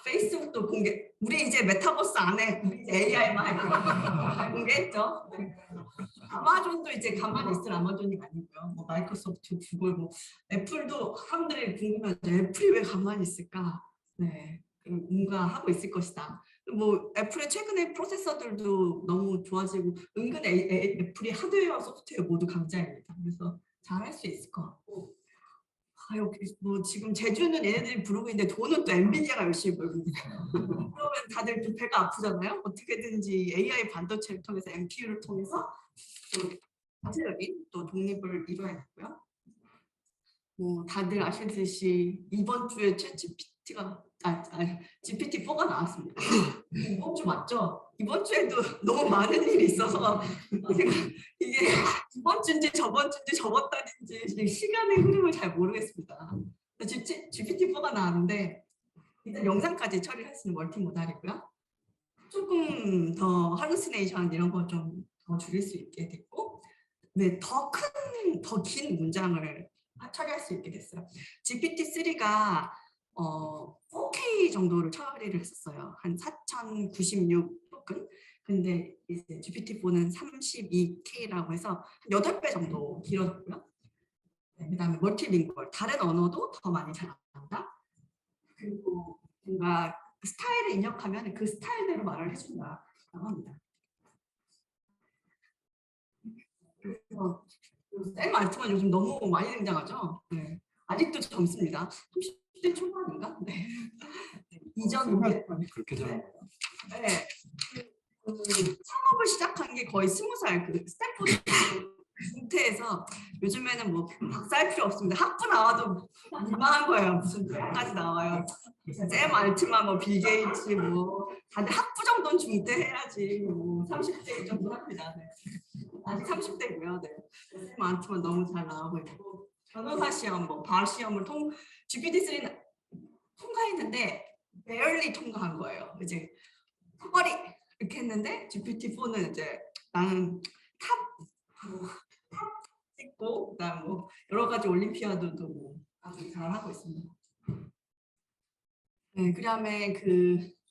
페이스북도 공개, 우리 이제 메타버스 안에 우리 이제 AI만 공개했죠. 아마존도 이제 가만히 있을 아마존이 아니고요. 뭐 마이크로소프트, 구글, 뭐 애플도 사람들이 궁금해하죠. 애플이 왜 가만히 있을까? 네, 뭔가 하고 있을 것이다. 뭐 애플의 최근에 프로세서들도 너무 좋아지고 은근 애플이 하드웨어와 소프트웨어 모두 강자입니다. 그래서 잘할 수 있을 것 같고. 뭐 지금 제주는 얘네들이 부르고 있는데 돈은 또 엔비디아가 열심히 벌고 있어요. 그러면 다들 좀 배가 아프잖아요. 어떻게든지 AI 반도체를 통해서 NPU를 통해서 또 전체적인 또 독립을 이뤄야겠고요. 뭐 다들 아시듯이 이번 주에 챗GPT가 GPT-4가 나왔습니다. 이번 주 맞죠? 이번 주에도 너무 많은 일이 있어서 제가 이게 이번 주인지 저번 주인지 저번 달인지 시간의 흐름을 잘 모르겠습니다. GPT-4가 나왔는데 일단 영상까지 처리할 수 있는 멀티모달이고요. 조금 더 할루시네이션 이런 거 좀 더 줄일 수 있게 됐고, 네, 더 긴 문장을 처리할 수 있게 됐어요. GPT-3가 4K 정도를 처리를 했었어요. 한 4096 토큰. 근데 이제 GPT-4는 32K라고 해서 8배 정도 길어졌고요. 네, 그다음에 멀티링구얼, 다른 언어도 더 많이 잘 안다. 그리고 뭔가 스타일을 입력하면 그 스타일대로 말을 해준다고 합니다. 그래서 샘 알트만 요즘 너무 많이 등장하죠. 네. 아직도 젊습니다. 30대 초반인가? 네. 이전 많이 그렇게 잘. 네. 창업을 시작한 게 거의 20살 그 스탠포드 중퇴에서 요즘에는 뭐 박사 할 필요 없습니다. 학부 나와도 민망한 거예요. 무슨 대학까지 나와요. 샘 알트만 뭐 빌 게이츠 뭐 다들 학부 정도는 중퇴 해야지. 뭐 30대 정도 합니다. 네. 아직 30대고요. 네. 샘 알트만 너무 잘 나오고 있고 변호사 시험 뭐 시험을 GPT-3는 통과했는데 barely 통과한 거예요. 이제 턱걸이 이렇게 했는데 GPT-4는 이제 나는 탑 찍고 그다음 뭐 여러 가지 올림피아드도 뭐 아주 잘하고 있습니다. 네, 그다음에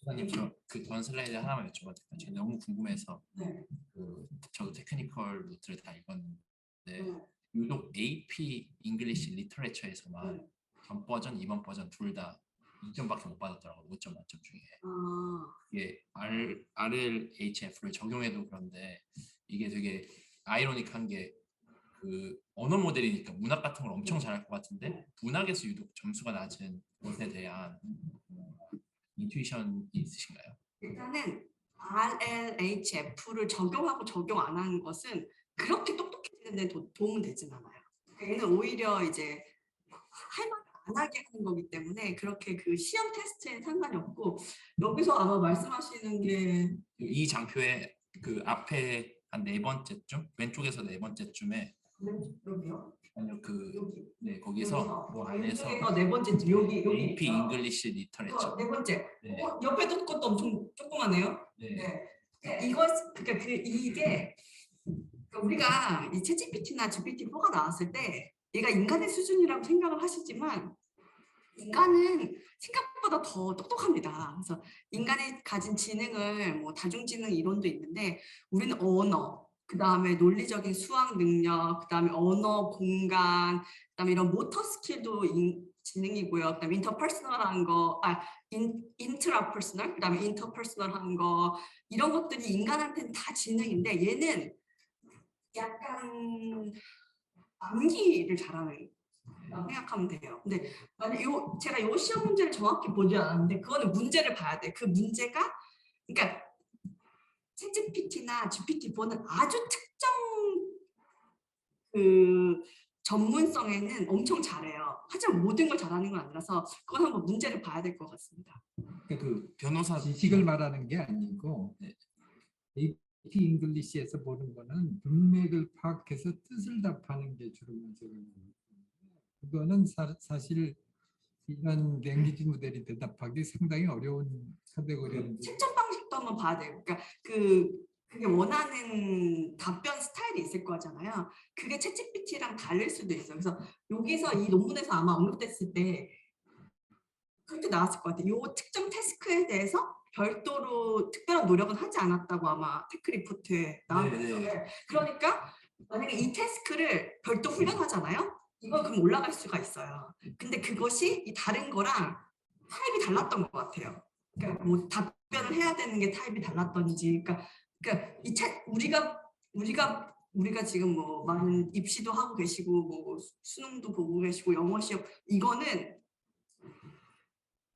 선생님 저그 전 슬라이드 하나만 여쭤봐도 될까요? 제가 너무 궁금해서 네. 저도 테크니컬 노트를 다 읽었는데 네. 유독 AP 잉글리시 리터레처에서만 네. 전 버전, 이번 버전 둘 다 2점밖에 못 받았더라고요. 5점 만점 중에. 이게 RLHF를 적용해도 그런데 이게 되게 아이러닉한 게 그 언어 모델이니까 문학 같은 걸 엄청 잘할 것 같은데 문학에서 유독 점수가 낮은 것에 대한 인투이션이 있으신가요? 일단은 RLHF를 적용하고 적용 안 하는 것은 그렇게 똑똑해지는 데 도움은 되진 않아요. 얘는 오히려 이제 할 말 안 하게 하는 거기 때문에 그렇게 그 시험 테스트에 상관이 없고 여기서 아마 말씀하시는 게 이 장표에 그 앞에 한 4번째쯤 왼쪽에서 4번째쯤에 여기요? 아니요 여기. 네 거기서 뭐 안에서 왼쪽에서 네 번째쯤 여기 AP 잉글리시 리터레처 네 번째. 네. 옆에 것도 엄청 조그마네요. 네. 네. 그러니까 이게 우리가 이 챗GPT나 GPT-4가 나왔을 때 얘가 인간의 수준이라고 생각을 하시지만 인간은 생각보다 더 똑똑합니다. 그래서 인간이 가진 지능을 뭐 다중지능 이론도 있는데 우리는 언어, 그 다음에 논리적인 수학 능력, 그 다음에 언어, 공간, 그 다음에 이런 모터 스킬도 지능이고요. 그 다음에 인터퍼스널한 거, 인트라퍼스널, 그 다음에 인터퍼스널한 거 이런 것들이 인간한테는 다 지능인데 얘는 약간 암기를 잘하는 생각하면 돼요. 근데 만약 제가 요 시험 문제를 정확히 보지 않았는데 그거는 문제를 봐야 돼. 그 문제가 그러니까 챗GPT나 GPT-4는 아주 특정 그 전문성에는 엄청 잘해요. 하지만 모든 걸 잘하는 건 아니라서 그건 한번 문제를 봐야 될 것 같습니다. 그 변호사 지식을 말하는 게 아니고 네. AP 잉글리시에서 보는 거는 문맥을 파악해서 뜻을 답하는 게 주로 문제가 있는 거예요. 그거는 사실 이런 랭귀지 모델이 대답하기 상당히 어려운 카테고리인데 채점 방식도 한번 봐야 돼요. 그러니까 그게 원하는 답변 스타일이 있을 거잖아요. 그게 챗GPT랑 다를 수도 있어요. 그래서 여기서 이 논문에서 아마 언급됐을 때 그렇게 나왔을 것 같아요. 이 특정 태스크에 대해서 별도로 특별한 노력은 하지 않았다고 아마 테크 리포트에 나온 거예요. 네. 그러니까 만약에 이 태스크를 별도 훈련하잖아요. 이건 그럼 올라갈 수가 있어요. 근데 그것이 이 다른 거랑 타입이 달랐던 것 같아요. 그러니까 뭐 답변을 해야 되는 게 타입이 달랐던지, 그러니까 이 우리가 지금 뭐 많은 입시도 하고 계시고 뭐 수능도 보고 계시고 영어 시험 이거는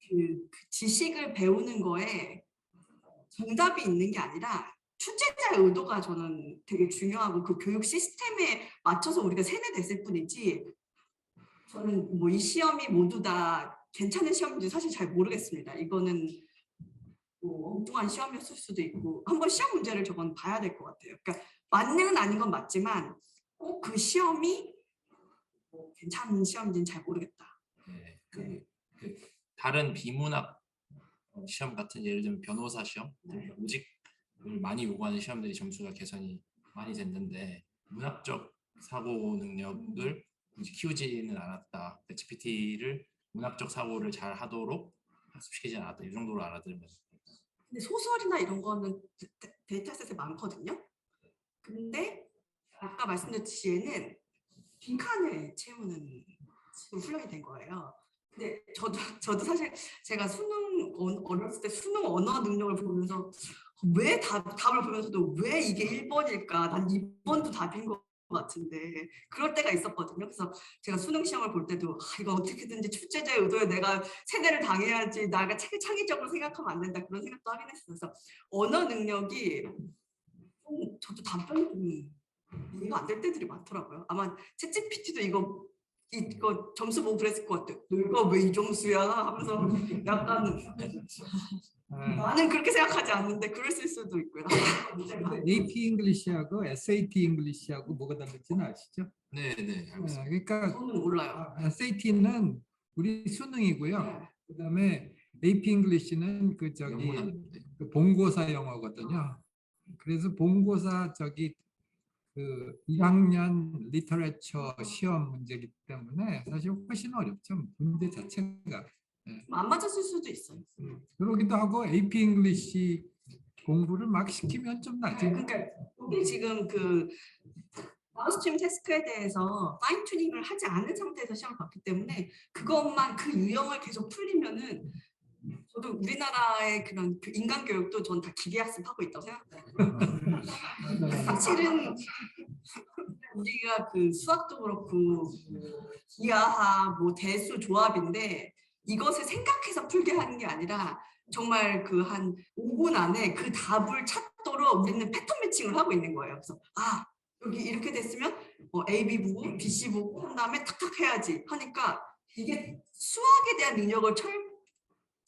그 지식을 배우는 거에 정답이 있는 게 아니라 출제자의 의도가 저는 되게 중요하고 그 교육 시스템에 맞춰서 우리가 세뇌됐을 뿐이지 저는 뭐 이 시험이 모두 다 괜찮은 시험인지 사실 잘 모르겠습니다. 이거는 뭐 엉뚱한 시험이었을 수도 있고 한번 시험 문제를 저건 봐야 될 것 같아요. 그러니까 맞는 아닌 건 맞지만 꼭 그 시험이 뭐 괜찮은 시험인지는 잘 모르겠다. 네, 그 다른 비문학 시험 같은 예를 들면 변호사 시험, 로직을 많이 요구하는 시험들이 점수가 개선이 많이 됐는데 문학적 사고 능력을 키우지는 않았다. GPT를 문학적 사고를 잘 하도록 학습시키지 않았다. 이 정도로 알아들으면. 근데 소설이나 이런 거는 데이터셋에 많거든요. 근데 아까 말씀드렸듯이 얘는 빈칸을 채우는 훈련이 된 거예요. 근데 저도 사실 제가 수능 어렸을 때 수능 언어 능력을 보면서 왜 답을 보면서도 왜 이게 1번일까? 난 2번도 답인 거 같은데 그럴 때가 있었거든요. 그래서 제가 수능 시험을 볼 때도 이거 어떻게든지 출제자의 의도에 내가 세뇌를 당해야지, 나가 창의적으로 생각하면 안 된다, 그런 생각도 하긴 했어요. 그래서 언어 능력이 저도 답변이 좀 이해가 안 될 때들이 많더라고요. 아마 챗GPT도 이거 점수 보고 그랬을 것 같아요. 너가 왜 이 점수야 하면서 약간 나는 그렇게 생각하지 않는데 그랬을 수도 있고요. AP 잉글리시하고 SAT 잉글리시하고 뭐가 다른지는 아시죠? 네네 알겠습니다. 그러니까 저는 몰라요. SAT는 우리 수능이고요. 그다음에 AP 잉글리시는 그 저기 영문학인데. 그 본고사 영어거든요. 그래서 본고사 저기 그 2학년 리터레처 시험 문제이기 때문에 사실 훨씬 어렵죠. 문제 자체가. 안 맞았을 수도 있어요. 그러기도 하고 AP 잉글리시 공부를 막 시키면 좀 나중에 그러니까 이게 지금 그 다운스트림 태스크에 대해서 파인 튜닝을 하지 않은 상태에서 시험을 봤기 때문에 그것만 그 유형을 계속 풀리면은 저도 우리나라의 그런 그 인간 교육도 전 다 기계학습하고 있다고 생각해요. 사실은 우리가 그 수학도 그렇고 기하학, 뭐 대수 조합인데 이것을 생각해서 풀게 하는 게 아니라 정말 그 한 5분 안에 그 답을 찾도록 우리는 패턴 매칭을 하고 있는 거예요. 그래서 여기 이렇게 됐으면 A, B 보고 B, C 보고 한 다음에 탁탁 해야지 하니까 이게 수학에 대한 능력을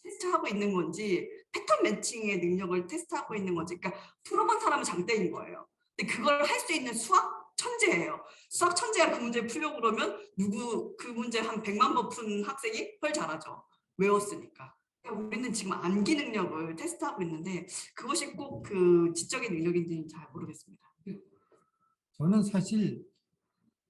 테스트하고 있는 건지 패턴 매칭의 능력을 테스트하고 있는 건지, 그러니까 풀어본 사람은 장땡인 거예요. 근데 그걸 할 수 있는 수학 천재예요. 수학 천재가 그 문제 풀려고 그러면 그 문제 한 100만 번 푼 학생이 훨 잘하죠. 외웠으니까. 그러니까 우리는 지금 암기 능력을 테스트하고 있는데 그것이 꼭 그 지적인 능력인지는 잘 모르겠습니다. 저는 사실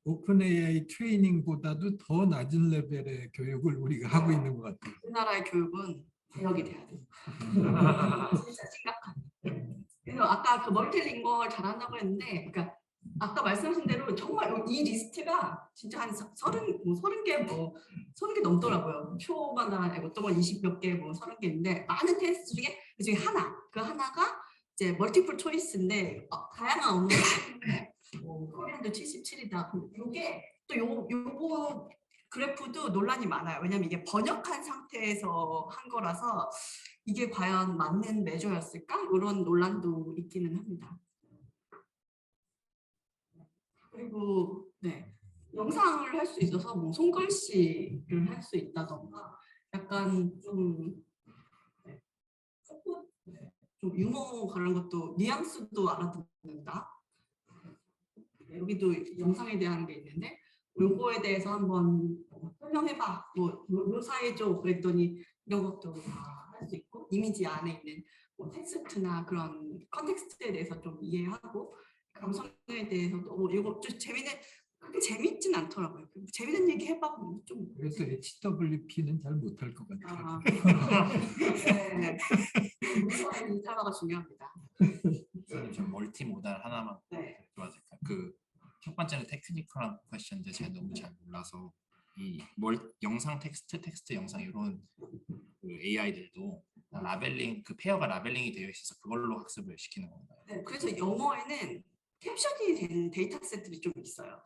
오픈 AI 트레이닝보다도 더 낮은 레벨의 교육을 우리가 하고 있는 것 같아요. 우리나라의 교육은 개혁이 돼야 돼요. 진짜 심각한. 그래서 아까 그 멀티링구얼 잘한다고 했는데, 그러니까 아까 말씀하신 대로 정말 이 리스트가 진짜 한 30개 넘더라고요. 표만 한 어떤 건 20몇 개, 30개인데 많은 테스트 중에 그 중에 그 하나가 이제 멀티플 초이스인데 다양한 언어 코리안도 77이다. 이게 또 요거 그래프도 논란이 많아요. 왜냐면 이게 번역한 상태에서 한 거라서 이게 과연 맞는 메저였을까? 이런 논란도 있기는 합니다. 그리고 영상을 할 수 있어서 뭐 손글씨를 할 수 있다던가 약간 좀 유머 그런 것도 뉘앙스도 알아듣는다. 여기도 영상에 대한 게 있는데 요거에 대해서 한번 설명해봐. 뭐 묘사해줘. 그랬더니 이런 것도 다 할 수 있고 이미지 안에 있는 뭐 텍스트나 그런 컨텍스트에 대해서 좀 이해하고 감성에 대해서도 이거 좀 그렇게 재밌진 않더라고요. 재밌는 얘기 해봐. 좀 그래서 HWP는 잘 못할 것 같아요. 네. 인사가 중요합니다. 좀 멀티모달 하나만 좋아질까? 그 첫 번째는 테크니컬한 퀘션인데 제가 너무 잘 몰라서 이 영상 텍스트 영상 이런 그 AI들도 라벨링 그 페어가 라벨링이 되어 있어서 그걸로 학습을 시키는 건가요? 네, 그래서 영어에는 캡션이 된 데이터 셋들이 좀 있어요.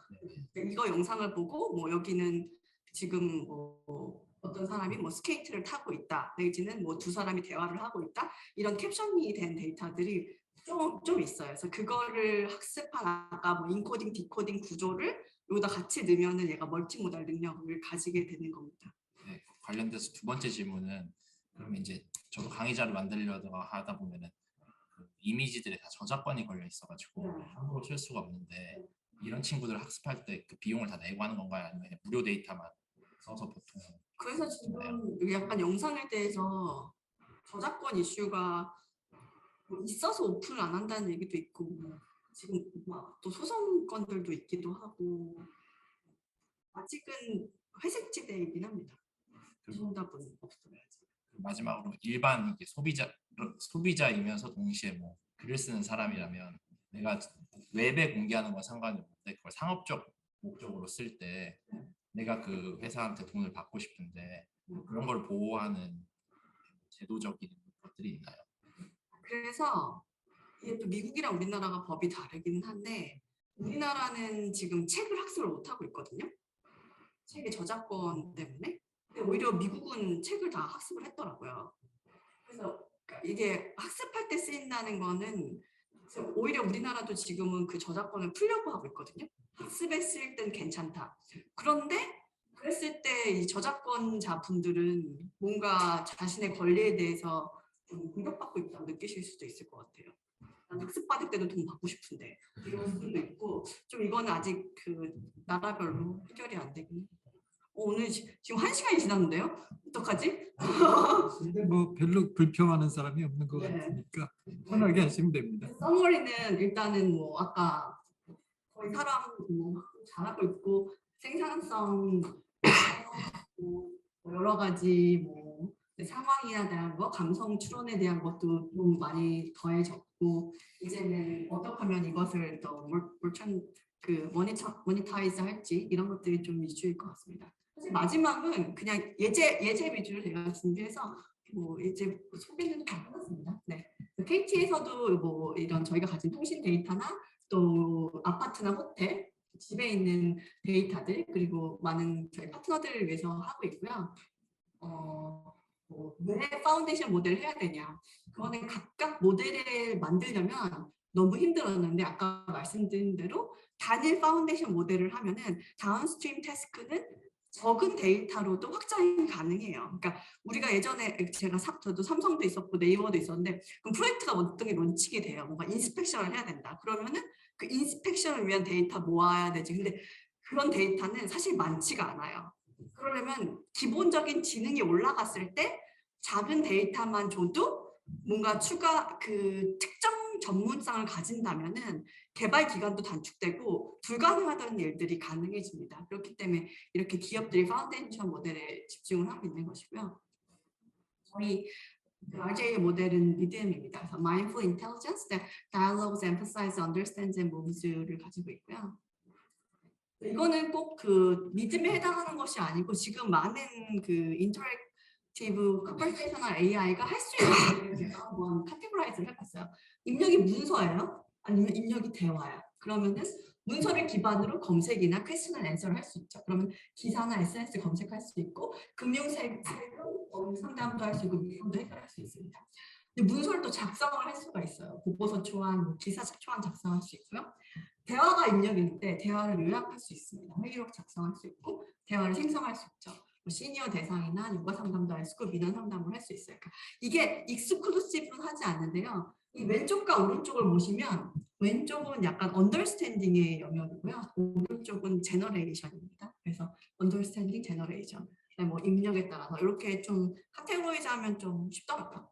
이거 영상을 보고 뭐 여기는 지금 뭐 어떤 사람이 뭐 스케이트를 타고 있다, 내지는 뭐 두 사람이 대화를 하고 있다, 이런 캡션이 된 데이터들이 좀 있어요. 그래서 그거를 학습한 아까 뭐 인코딩, 디코딩 구조를 여기다 같이 넣으면은 얘가 멀티모달 능력을 가지게 되는 겁니다. 네, 관련돼서 두 번째 질문은 그러면 이제 저도 강의자를 만들려고 하다 보면은 그 이미지들에 다 저작권이 걸려 있어가지고 함부로 쓸 수가 없는데 이런 친구들 학습할 때 그 비용을 다 내고 하는 건가요? 아니면 그냥 무료 데이터만 써서 보통? 그래서 지금 약간 영상에 대해서 저작권 이슈가 뭐 있어서 오픈을 안 한다는 얘기도 있고 지금 막 또 소송건들도 있기도 하고 아직은 회색지대이긴 합니다. 정답은 없어야지. 마지막으로 일반 이게 소비자이면서 동시에 뭐 글을 쓰는 사람이라면 내가 웹에 공개하는 건 상관이 없는데 그걸 상업적 목적으로 쓸 때 내가 그 회사한테 돈을 받고 싶은데 그런 걸 보호하는 제도적인 것들이 있나요? 그래서 이게 또 미국이랑 우리나라가 법이 다르긴 한데 우리나라는 지금 책을 학습을 못하고 있거든요. 책의 저작권 때문에. 근데 오히려 미국은 책을 다 학습을 했더라고요. 그래서 이게 학습할 때 쓰인다는 거는 오히려 우리나라도 지금은 그 저작권을 풀려고 하고 있거든요. 학습에 쓰일 땐 괜찮다. 그런데 그랬을 때 이 저작권자 분들은 뭔가 자신의 권리에 대해서 좀 공격받고 있다고 느끼실 수도 있을 것 같아요. 난 학습받을 때도 돈 받고 싶은데 이런 수도 있고 좀 이거는 아직 그 나라별로 해결이 안 되긴 해요. 오늘 지금 1시간이 지났는데요? 어떡하지? 근데 뭐 별로 불평하는 사람이 없는 것 네. 같으니까 편하게 하시면 됩니다. 써머리는 일단은 뭐 아까 거의 사람 뭐 잘하고 있고 생산성 뭐 여러 가지 뭐 상황이나 대한 거 감성 추론에 대한 것도 좀 많이 더해졌고 이제는 어떻게 하면 이것을 더 모니타이즈 할지 이런 것들이 좀 이슈일 것 같습니다. 사실 마지막은 그냥 예제 위주로 제가 준비해서 뭐 이제 소개는 다 끝났습니다. 네. KT에서도 뭐 이런 저희가 가진 통신 데이터나 또 아파트나 호텔, 집에 있는 데이터들 그리고 많은 저희 파트너들을 위해서 하고 있고요. 왜 파운데이션 모델을 해야 되냐? 그거는 각각 모델을 만들려면 너무 힘들었는데 아까 말씀드린 대로 단일 파운데이션 모델을 하면은 다운스트림 태스크는 적은 데이터로도 확장이 가능해요. 그러니까 우리가 예전에 저도 삼성도 있었고 네이버도 있었는데 그럼 프로젝트가 어떤 게 론칭이 돼요. 뭔가 인스펙션을 해야 된다. 그러면은 그 인스펙션을 위한 데이터 모아야 되지. 근데 그런 데이터는 사실 많지가 않아요. 그러려면 기본적인 지능이 올라갔을 때 작은 데이터만 줘도 뭔가 추가 그 특정 전문성을 가진다면은 개발 기간도 단축되고 불가능하다는 일들이 가능해집니다. 그렇기 때문에 이렇게 기업들이 파운데이션 모델에 집중을 하고 있는 것이고요. 저희 RJ 모델은 리듬입니다. 그래서 Mindful Intelligence that dialogues emphasize, understands and moves를 가지고 있고요. 이거는 꼭 그 리듬에 해당하는 것이 아니고 지금 많은 그 인터랙티브 컨버세이셔널 AI가 할 수 있는 것을 제가 한번 카테고라이즈를 해봤어요. 입력이 문서예요? 아니면 입력이 대화예요? 그러면은 문서를 기반으로 검색이나 퀘스천 앤 앤서를 할 수 있죠. 그러면 기사나 SNS 검색할 수 있고 금융세금 상담도 할 수 있고 민원도 해결할 수 있습니다. 근데 문서를 또 작성을 할 수가 있어요. 보고서 초안, 기사 초안 작성할 수 있고요. 대화가 입력인데 대화를 요약할 수 있습니다. 회의록 작성할 수 있고 대화를 생성할 수 있죠. 시니어 대상이나 육아 상담도 할 수 있고 민원 상담을 할 수 있어요. 그러니까 이게 익스클루시브는 하지 않는데요. 이 왼쪽과 오른쪽을 보시면 왼쪽은 약간 언더스탠딩의 영역이고요. 오른쪽은 제너레이션입니다. 그래서 언더스탠딩, 제너레이션. 뭐 입력에 따라서 이렇게 좀 카테고리즈하면 좀 쉽더라고요.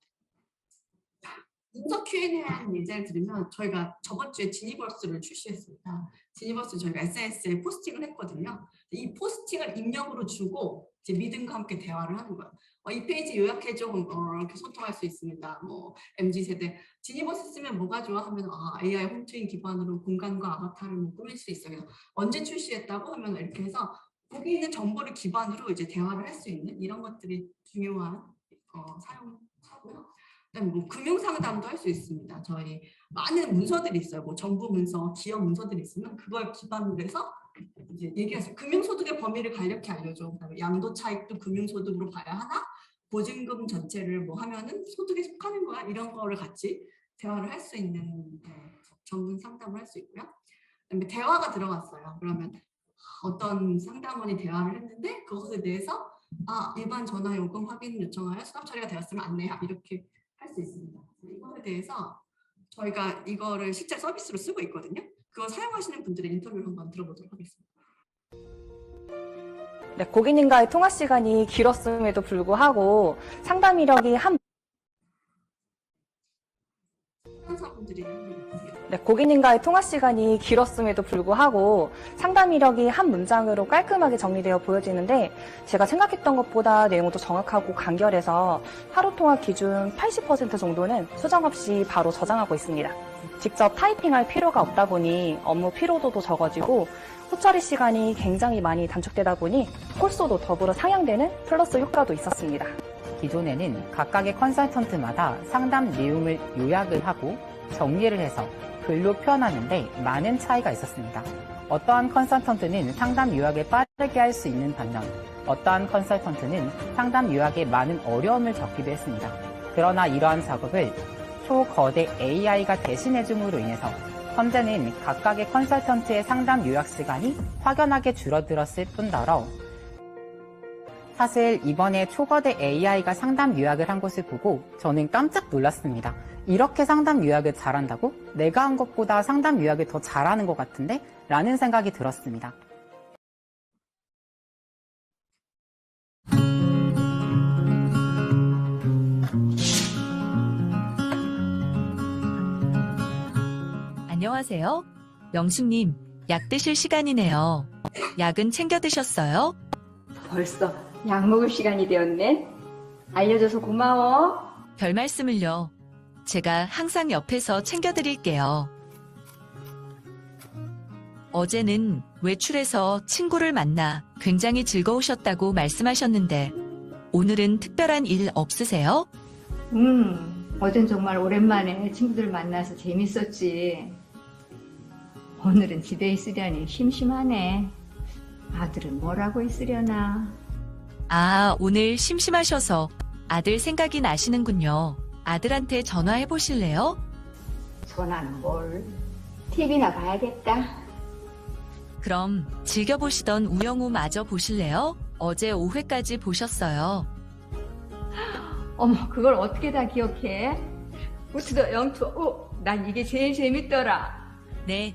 문서 Q&A 한 예제를 들으면 저희가 저번 주에 지니버스를 출시했습니다. 지니버스 저희가 SNS에 포스팅을 했거든요. 이 포스팅을 입력으로 주고 이제 믿음과 함께 대화를 하는 거예요. 이 페이지 요약해줘 이렇게 소통할 수 있습니다. 뭐 MZ세대 지니버스 쓰면 뭐가 좋아 하면 AI 홈트인 기반으로 공간과 아바타를 뭐 꾸밀 수 있어요. 언제 출시했다고 하면 이렇게 해서 거기 있는 정보를 기반으로 이제 대화를 할 수 있는 이런 것들이 중요한 사용하고요. 그다음에 뭐 금융 상담도 할 수 있습니다. 저희 많은 문서들이 있어요. 뭐 정부 문서, 기업 문서들이 있으면 그걸 기반으로 해서 이제 얘기하세요. 금융소득의 범위를 간략히 알려줘. 그다음에 양도 차익도 금융소득으로 봐야 하나? 보증금 전체를 뭐 하면은 소득에 속하는 거야? 이런 거를 같이 대화를 할 수 있는 전문 상담을 할 수 있고요. 그다음에 대화가 들어갔어요. 그러면 어떤 상담원이 대화를 했는데 그것에 대해서 일반 전화 요금 확인 요청하여 수납 처리가 되었으면 안내하 이렇게 할 수 있습니다. 이것에 대해서 저희가 이거를 실제 서비스로 쓰고 있거든요. 그거 사용하시는 분들의 인터뷰를 한번 들어보도록 하겠습니다. 네, 고객님과의 통화 시간이 길었음에도 불구하고 상담 이력이 상담사분들이 네, 고객님과의 통화 시간이 길었음에도 불구하고 상담 이력이 한 문장으로 깔끔하게 정리되어 보여지는데 제가 생각했던 것보다 내용도 정확하고 간결해서 하루 통화 기준 80% 정도는 수정 없이 바로 저장하고 있습니다. 직접 타이핑할 필요가 없다 보니 업무 피로도도 적어지고 후처리 시간이 굉장히 많이 단축되다 보니 콜수도 더불어 상향되는 플러스 효과도 있었습니다. 기존에는 각각의 컨설턴트마다 상담 내용을 요약을 하고 정리를 해서 글로 표현하는데 많은 차이가 있었습니다. 어떠한 컨설턴트는 상담 요약을 빠르게 할 수 있는 반면 어떠한 컨설턴트는 상담 요약에 많은 어려움을 겪기도 했습니다. 그러나 이러한 작업을 초거대 AI가 대신해줌으로 인해서 현재는 각각의 컨설턴트의 상담 요약 시간이 확연하게 줄어들었을 뿐더러 사실 이번에 초거대 AI가 상담 요약을 한 것을 보고 저는 깜짝 놀랐습니다. 이렇게 상담 요약을 잘한다고? 내가 한 것보다 상담 요약을 더 잘하는 것 같은데? 라는 생각이 들었습니다. 안녕하세요. 영숙님, 약 드실 시간이네요. 약은 챙겨 드셨어요? 벌써 약 먹을 시간이 되었네. 알려줘서 고마워. 별 말씀을요. 제가 항상 옆에서 챙겨 드릴게요. 어제는 외출해서 친구를 만나 굉장히 즐거우셨다고 말씀하셨는데 오늘은 특별한 일 없으세요? 어젠 정말 오랜만에 친구들 만나서 재밌었지. 오늘은 집에 있으려니 심심하네. 아들은 뭘 하고 있으려나. 아, 오늘 심심하셔서 아들 생각이 나시는군요. 아들한테 전화해 보실래요? 전화는 뭘. TV나 봐야겠다. 그럼 즐겨보시던 우영우 마저 보실래요? 어제 5회까지 보셨어요. 어머, 그걸 어떻게 다 기억해? 우투더 영투. 난 이게 제일 재밌더라. 네.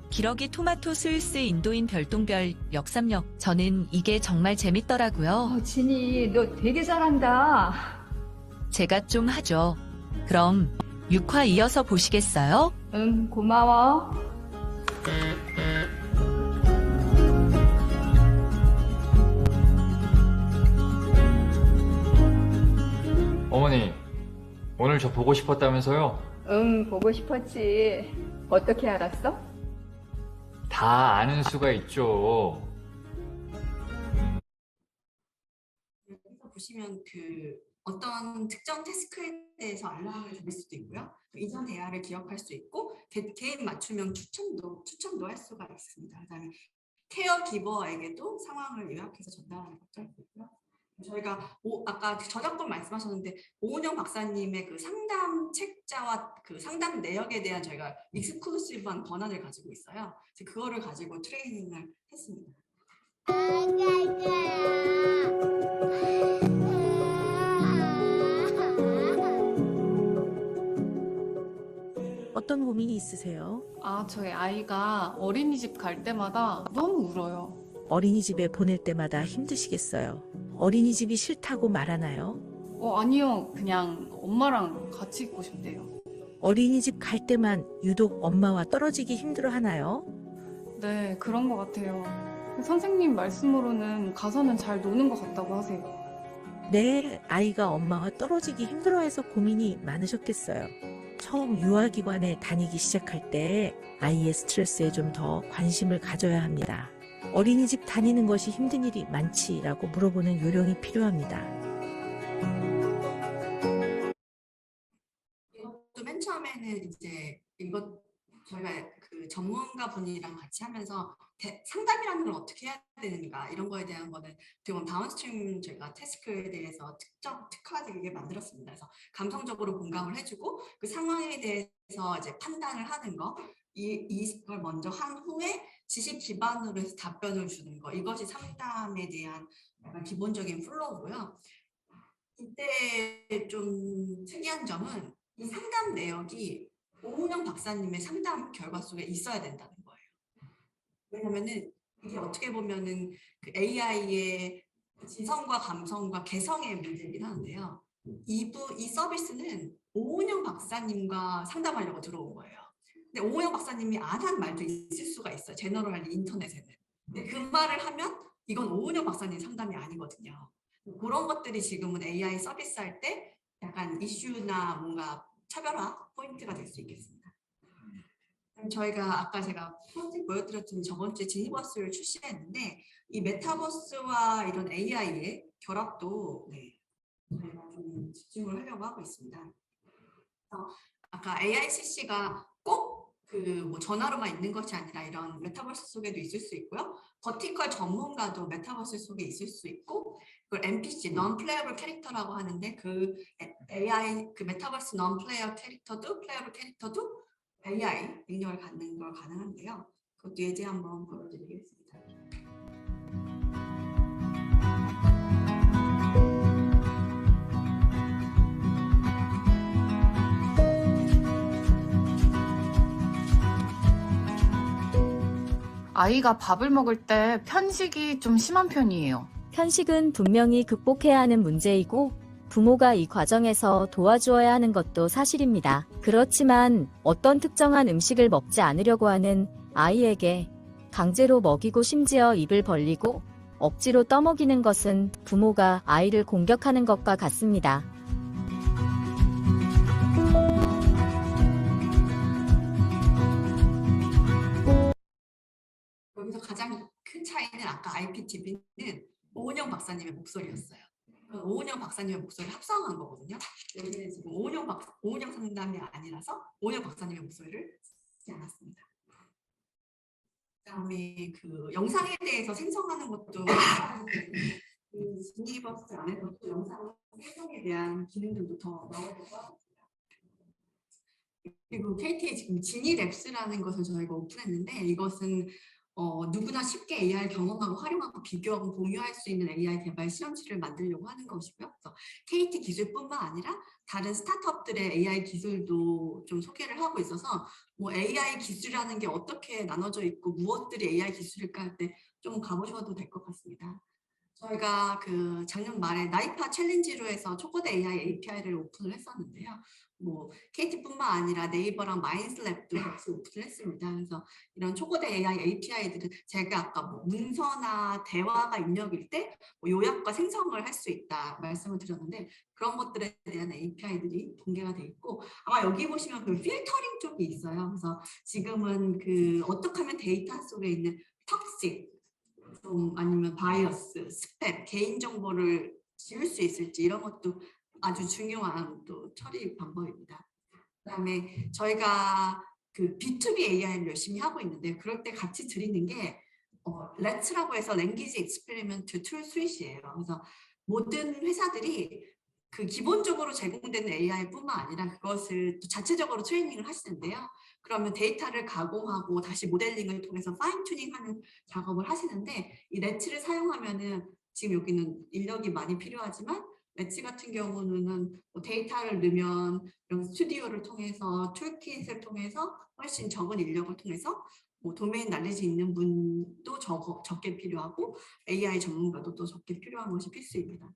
기러기 토마토 스위스 인도인 별똥별 역삼역. 저는 이게 정말 재밌더라고요. 진이, 너 되게 잘한다. 제가 좀 하죠. 그럼 6화 이어서 보시겠어요? 응, 고마워. 어머니, 오늘 저 보고 싶었다면서요? 응, 보고 싶었지. 어떻게 알았어? 다 아는 수가 있죠. 여기서 보시면 어떤 특정 태스크에 대해서 알람을 드릴 수도 있고요. 이전 대화를 기억할 수 있고 개인 맞춤형 추천도 할 수가 있습니다. 그다음에 케어 기버에게도 상황을 요약해서 전달하는 것도 할 수 있고요. 저희가 아까 저작권 말씀하셨는데 오은영 박사님의 그 상담 책자와 그 상담 내역에 대한 저희가 익스클루시브한 권한을 가지고 있어요. 그거를 가지고 트레이닝을 했습니다. 어떤 고민이 있으세요? 저희 아이가 어린이집 갈 때마다 너무 울어요. 어린이집에 보낼 때마다 힘드시겠어요. 어린이집이 싫다고 말하나요? 아니요. 그냥 엄마랑 같이 있고 싶대요. 어린이집 갈 때만 유독 엄마와 떨어지기 힘들어 하나요? 네, 그런 것 같아요. 선생님 말씀으로는 가서는 잘 노는 것 같다고 하세요. 네, 아이가 엄마와 떨어지기 힘들어해서 고민이 많으셨겠어요. 처음 유아기관에 다니기 시작할 때 아이의 스트레스에 좀 더 관심을 가져야 합니다. 어린이집 다니는 것이 힘든 일이 많지라고 물어보는 요령이 필요합니다. 이것도 맨 처음에는 이제 저희가 그 전문가 분이랑 같이 하면서 상담이라는 걸 어떻게 해야 되는가 이런 거에 대한 거는 어떻게 보면 다운스트림 저희가 태스크에 대해서 특화되게 만들었습니다. 그래서 감성적으로 공감을 해주고 그 상황에 대해서 이제 판단을 하는 거 이걸 먼저 한 후에 지식 기반으로 해서 답변을 주는 거 이것이 상담에 대한 약간 기본적인 플로우고요. 이때 좀 특이한 점은 이 상담 내역이 오은영 박사님의 상담 결과 속에 있어야 된다는 거예요. 왜냐면은 이게 어떻게 보면은 그 AI의 지성과 감성과 개성의 문제이긴 하는데요. 이 서비스는 오은영 박사님과 상담하려고 들어온 거예요. 근데 오은영 박사님이 안 한 말도 있을 수가 있어요. 제너럴리 인터넷에는. 근데 그 말을 하면 이건 오은영 박사님 상담이 아니거든요. 그런 것들이 지금은 AI 서비스할 때 약간 이슈나 뭔가 차별화 포인트가 될 수 있겠습니다. 저희가 아까 제가 보여드렸던 저번 주에 지니버스를 출시했는데 이 메타버스와 이런 AI의 결합도 저희가 좀 집중을 하려고 하고 있습니다. 아까 AICC가 꼭 뭐 전화로만 있는 것이 아니라 이런 메타버스 속에도 있을 수 있고요. 버티컬 전문가도 메타버스 속에 있을 수 있고, 그걸 NPC, Non-Playable Character라고 하는데 그 AI, 그 메타버스 Non-Player 캐릭터도, 플레이어블 캐릭터도 AI 능력을 갖는 걸 가능한데요. 그것도 예제 한번 보여드리겠습니다. 아이가 밥을 먹을 때 편식이 좀 심한 편이에요. 편식은 분명히 극복해야 하는 문제이고 부모가 이 과정에서 도와주어야 하는 것도 사실입니다. 그렇지만 어떤 특정한 음식을 먹지 않으려고 하는 아이에게 강제로 먹이고 심지어 입을 벌리고 억지로 떠먹이는 것은 부모가 아이를 공격하는 것과 같습니다. 여기서 가장 큰 차이는 아까 IPTV는 오은영 박사님의 목소리였어요. 오은영 박사님의 목소리를 합성한 거거든요. 여기는 지금 오은영 상담이 아니라서 오은영 박사님의 목소리를 쓰지 않았습니다. 그다음에 그 영상에 대해서 생성하는 것도 그 지니버스 안에서도 영상 생성에 대한 기능들도 더 넣어보고 합니다. 그리고 KT에 지금 지니랩스라는 것을 저희가 오픈했는데 이것은 누구나 쉽게 AI를 경험하고 활용하고 비교하고 공유할 수 있는 AI 개발 실험실을 만들려고 하는 것이고요. 그래서 KT 기술뿐만 아니라 다른 스타트업들의 AI 기술도 좀 소개를 하고 있어서 뭐 AI 기술이라는 게 어떻게 나눠져 있고 무엇들이 AI 기술일까 할 때 좀 가보셔도 될 것 같습니다. 저희가 그 작년 말에 나이파 챌린지로 해서 초코대 AI API를 오픈을 했었는데요. 뭐 KT뿐만 아니라 네이버랑 마인드랩도 같이 오픈을 했습니다. 그래서 이런 초코대 AI API들은 제가 아까 뭐 문서나 대화가 입력일 때 뭐 요약과 생성을 할 수 있다 말씀을 드렸는데 그런 것들에 대한 API들이 공개가 돼 있고 아마 여기 보시면 그 필터링 쪽이 있어요. 그래서 지금은 그 어떻게 하면 데이터 속에 있는 톡식 아니면 바이어스, 스팸, 개인정보를 지울 수 있을지 이런 것도 아주 중요한 또 처리 방법입니다. 그다음에 저희가 그 B2B AI를 열심히 하고 있는데 그럴 때 같이 드리는 게 LETS라고 해서 Language Experiment Tool Suite이에요. 그래서 모든 회사들이 그 기본적으로 제공되는 AI뿐만 아니라 그것을 또 자체적으로 트레이닝을 하시는데요. 그러면 데이터를 가공하고 다시 모델링을 통해서 파인 튜닝하는 작업을 하시는데 이 레츠를 사용하면은 지금 여기는 인력이 많이 필요하지만 레츠 같은 경우는 뭐 데이터를 넣으면 이런 스튜디오를 통해서 툴킷을 통해서 훨씬 적은 인력을 통해서 뭐 도메인 날리지 있는 분도 적게 필요하고 AI 전문가도 또 적게 필요한 것이 필수입니다.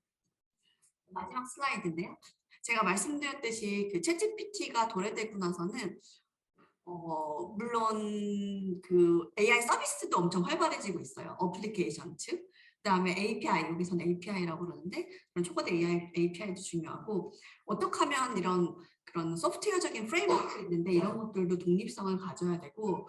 마지막 슬라이드인데요. 제가 말씀드렸듯이 그 챗GPT가 도래되고 나서는 물론 그 AI 서비스도 엄청 활발해지고 있어요. 어플리케이션 측. 그다음에 API, 여기서는 API라고 그러는데 그런 초코대 AI API도 중요하고 어떻게 하면 이런 그런 소프트웨어적인 프레임워크가 있는데 이런 것들도 독립성을 가져야 되고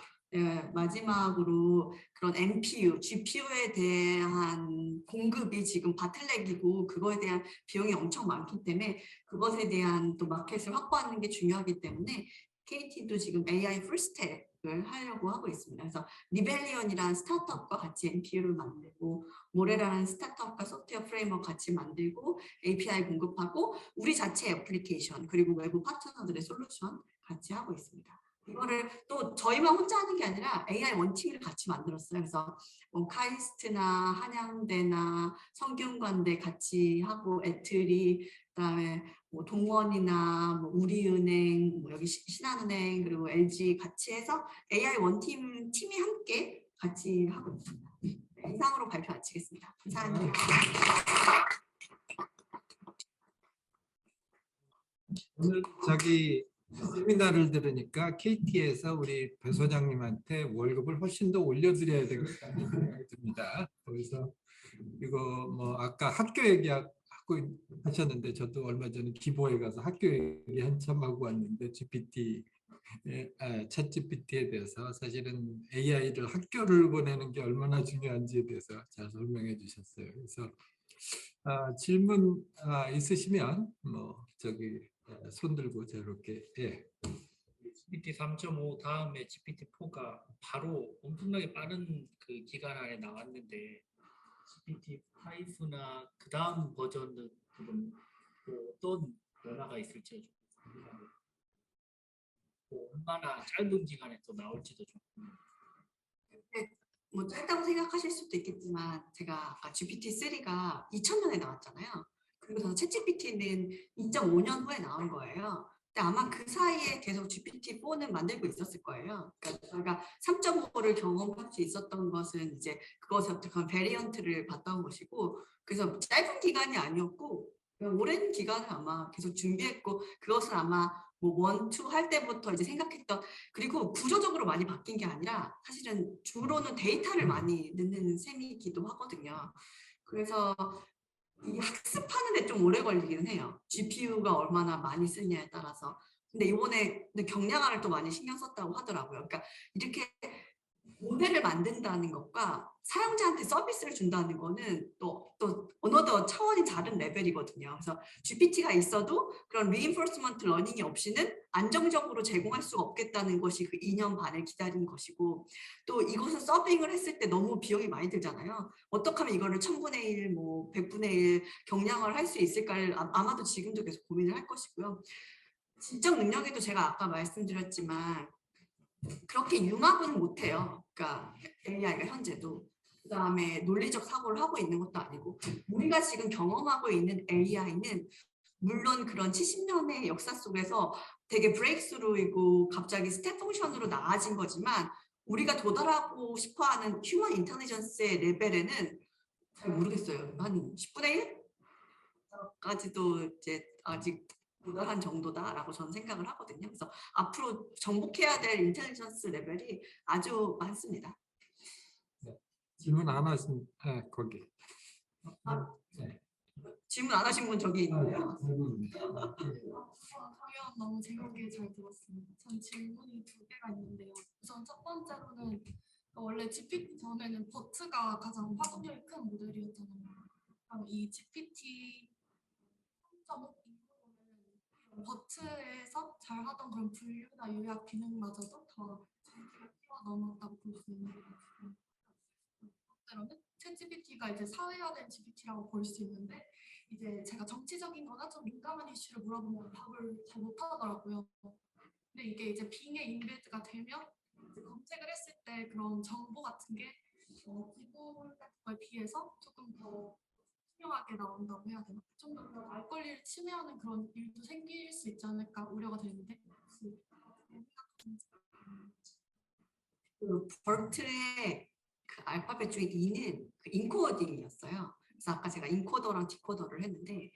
마지막으로 그런 NPU, GPU에 대한 공급이 지금 바틀렉이고 그거에 대한 비용이 엄청 많기 때문에 그것에 대한 또 마켓을 확보하는 게 중요하기 때문에 KT도 지금 AI 풀스택을 하려고 하고 있습니다. 그래서 리벨리언이라는 스타트업과 같이 NPU를 만들고 모레라는 스타트업과 소프트웨어 프레임워크 같이 만들고 API 공급하고 우리 자체의 애플리케이션 그리고 외부 파트너들의 솔루션 같이 하고 있습니다. 이거를 또 저희만 혼자 하는 게 아니라 AI 원팀을 같이 만들었어요. 그래서 뭐 카이스트나 한양대나 성균관대 같이 하고 애틀이 그다음에 뭐 동원이나 뭐 우리은행, 뭐 여기 신한은행 그리고 LG 같이 해서 AI 원팀 팀이 함께 같이 하고 있습니다. 네, 이상으로 발표 마치겠습니다. 감사합니다. 오늘 자기 세미나를 들으니까 KT에서 우리 배 소장님한테 월급을 훨씬 더 올려드려야 되겠다 생각이 듭니다. 그래서 이거 뭐 아까 학교 얘기하고 하셨는데 저도 얼마 전에 기보에 가서 학교 얘기 한참 하고 왔는데 챗 GPT에 대해서 사실은 AI를 학교를 보내는 게 얼마나 중요한지에 대해서 잘 설명해 주셨어요. 그래서 질문 있으시면 뭐 저기 손 들고 저렇게 GPT 3.5 다음에 GPT-4가 바로 엄청나게 빠른 그 기간 안에 나왔는데 GPT-5나 그 다음 버전은 또 어떤 변화가 있을지 좀 궁금합니다. 또 얼마나 짧은 기간에 또 나올지도 좀 궁금합니다. 뭐 짧다고 생각하실 수도 있겠지만 제가 아까 GPT-3가 2000년에 나왔잖아요. 그리고 저는 챗GPT는 2.5년 후에 나온 거예요. 근데 아마 그 사이에 계속 GPT-4는 만들고 있었을 거예요. 그러니까 저희가 3.5를 경험할 수 있었던 것은 이제 그것부터 그런 베리언트를 봤던 것이고, 그래서 짧은 기간이 아니었고 오랜 기간을 아마 계속 준비했고, 그것은 아마 뭐 1, 2 할 때부터 이제 생각했던, 그리고 구조적으로 많이 바뀐 게 아니라 사실은 주로는 데이터를 많이 넣는 셈이기도 하거든요. 그래서 이 학습하는 데 좀 오래 걸리기는 해요. GPU가 얼마나 많이 쓰냐에 따라서. 근데 이번에 경량화를 또 많이 신경 썼다고 하더라고요. 그러니까 이렇게 모델을 만든다는 것과 사용자한테 서비스를 준다는 거는 또 어느덧 차원이 다른 레벨이거든요. 그래서 GPT가 있어도 그런 reinforcement learning이 없이는 안정적으로 제공할 수가 없겠다는 것이 그 2년 반을 기다린 것이고, 또 이것을 서빙을 했을 때 너무 비용이 많이 들잖아요. 어떻게 하면 이거를 1000분의 1, 뭐 100분의 1 경량화를 할 수 있을까를 아마도 지금도 계속 고민을 할 것이고요. 지적 능력에도 제가 아까 말씀드렸지만 그렇게 융합은 못해요. 그러니까 AI가 현재도. 그다음에 논리적 사고를 하고 있는 것도 아니고, 우리가 지금 경험하고 있는 AI는 물론 그런 70년의 역사 속에서 되게 브레이크스루이고 갑자기 스텝 펑션으로 나아진 거지만, 우리가 도달하고 싶어하는 휴먼 인텔리전스의 레벨에는 잘 모르겠어요. 한 10분의 1까지도 이제 아직 도달한 정도다라고 저는 생각을 하거든요. 그래서 앞으로 정복해야 될 인텔리전스 레벨이 아주 많습니다. 네. 질문 안 하신 거기. 네. 질문 안 하신 분 저기 있는데요. 설명 너무 재밌게 잘 들었습니다. 전 질문이 2개가 있는데요. 우선 첫 번째로는 원래 GPT 전에는 버트가 가장 파급력이 큰 모델이었잖아요. 그럼 이 GPT 3.5 버트에서 잘하던 그런 분류나 요약 기능마저도 더 뛰어넘었다고 볼 수 있는 거죠. 번째로는 챗GPT가 이제 사회화된 GPT라고 볼 수 있는데, 이제 제가 정치적인 거나 좀 민감한 이슈를 물어보면 답을 잘 못하더라고요. 근데 이게 이제 빙에 인베드가 되면 이제 검색을 했을 때 그런 정보 같은 게 기본 같은 거에 비해서 조금 더 투명하게 나온다고 해야 되나? 좀 더 알 권리를 침해하는 그런 일도 생길 수 있지 않을까 우려가 되는데, 혹시 그 버트의 그 알파벳 중에 E는 그 인코딩이었어요. 그래서 아까 제가 인코더랑 디코더를 했는데,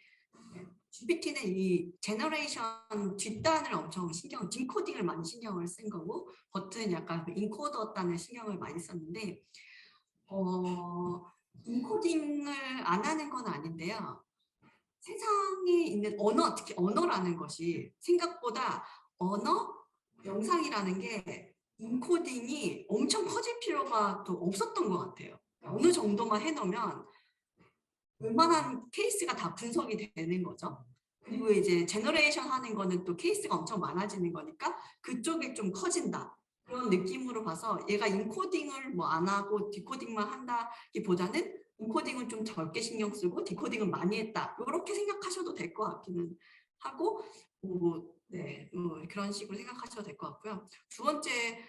GPT는 이 제너레이션 뒷단을 엄청 디코딩을 많이 신경을 쓴 거고, 버트는 약간 그 인코더 단을 신경을 많이 썼는데, 인코딩을 안 하는 건 아닌데요. 세상에 있는 언어, 특히 언어라는 것이 생각보다 영상이라는 게 인코딩이 엄청 커질 필요가 또 없었던 것 같아요. 어느 정도만 해놓으면 웬만한 케이스가 다 분석이 되는 거죠. 그리고 이제 제너레이션 하는 거는 또 케이스가 엄청 많아지는 거니까 그쪽이 좀 커진다. 그런 느낌으로 봐서 얘가 인코딩을 뭐 안 하고 디코딩만 한다기보다는 인코딩은 좀 적게 신경 쓰고 디코딩은 많이 했다. 이렇게 생각하셔도 될 것 같기는 하고, 그런 식으로 생각하셔도 될 것 같고요. 두 번째,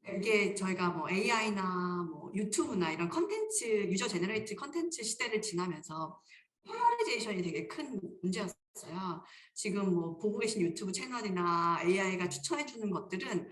이게 저희가 뭐 AI나 뭐 유튜브나 이런 컨텐츠, 유저 제너레이트 컨텐츠 시대를 지나면서 폴라리제이션이 되게 큰 문제였어요. 지금 뭐 보고 계신 유튜브 채널이나 AI가 추천해 주는 것들은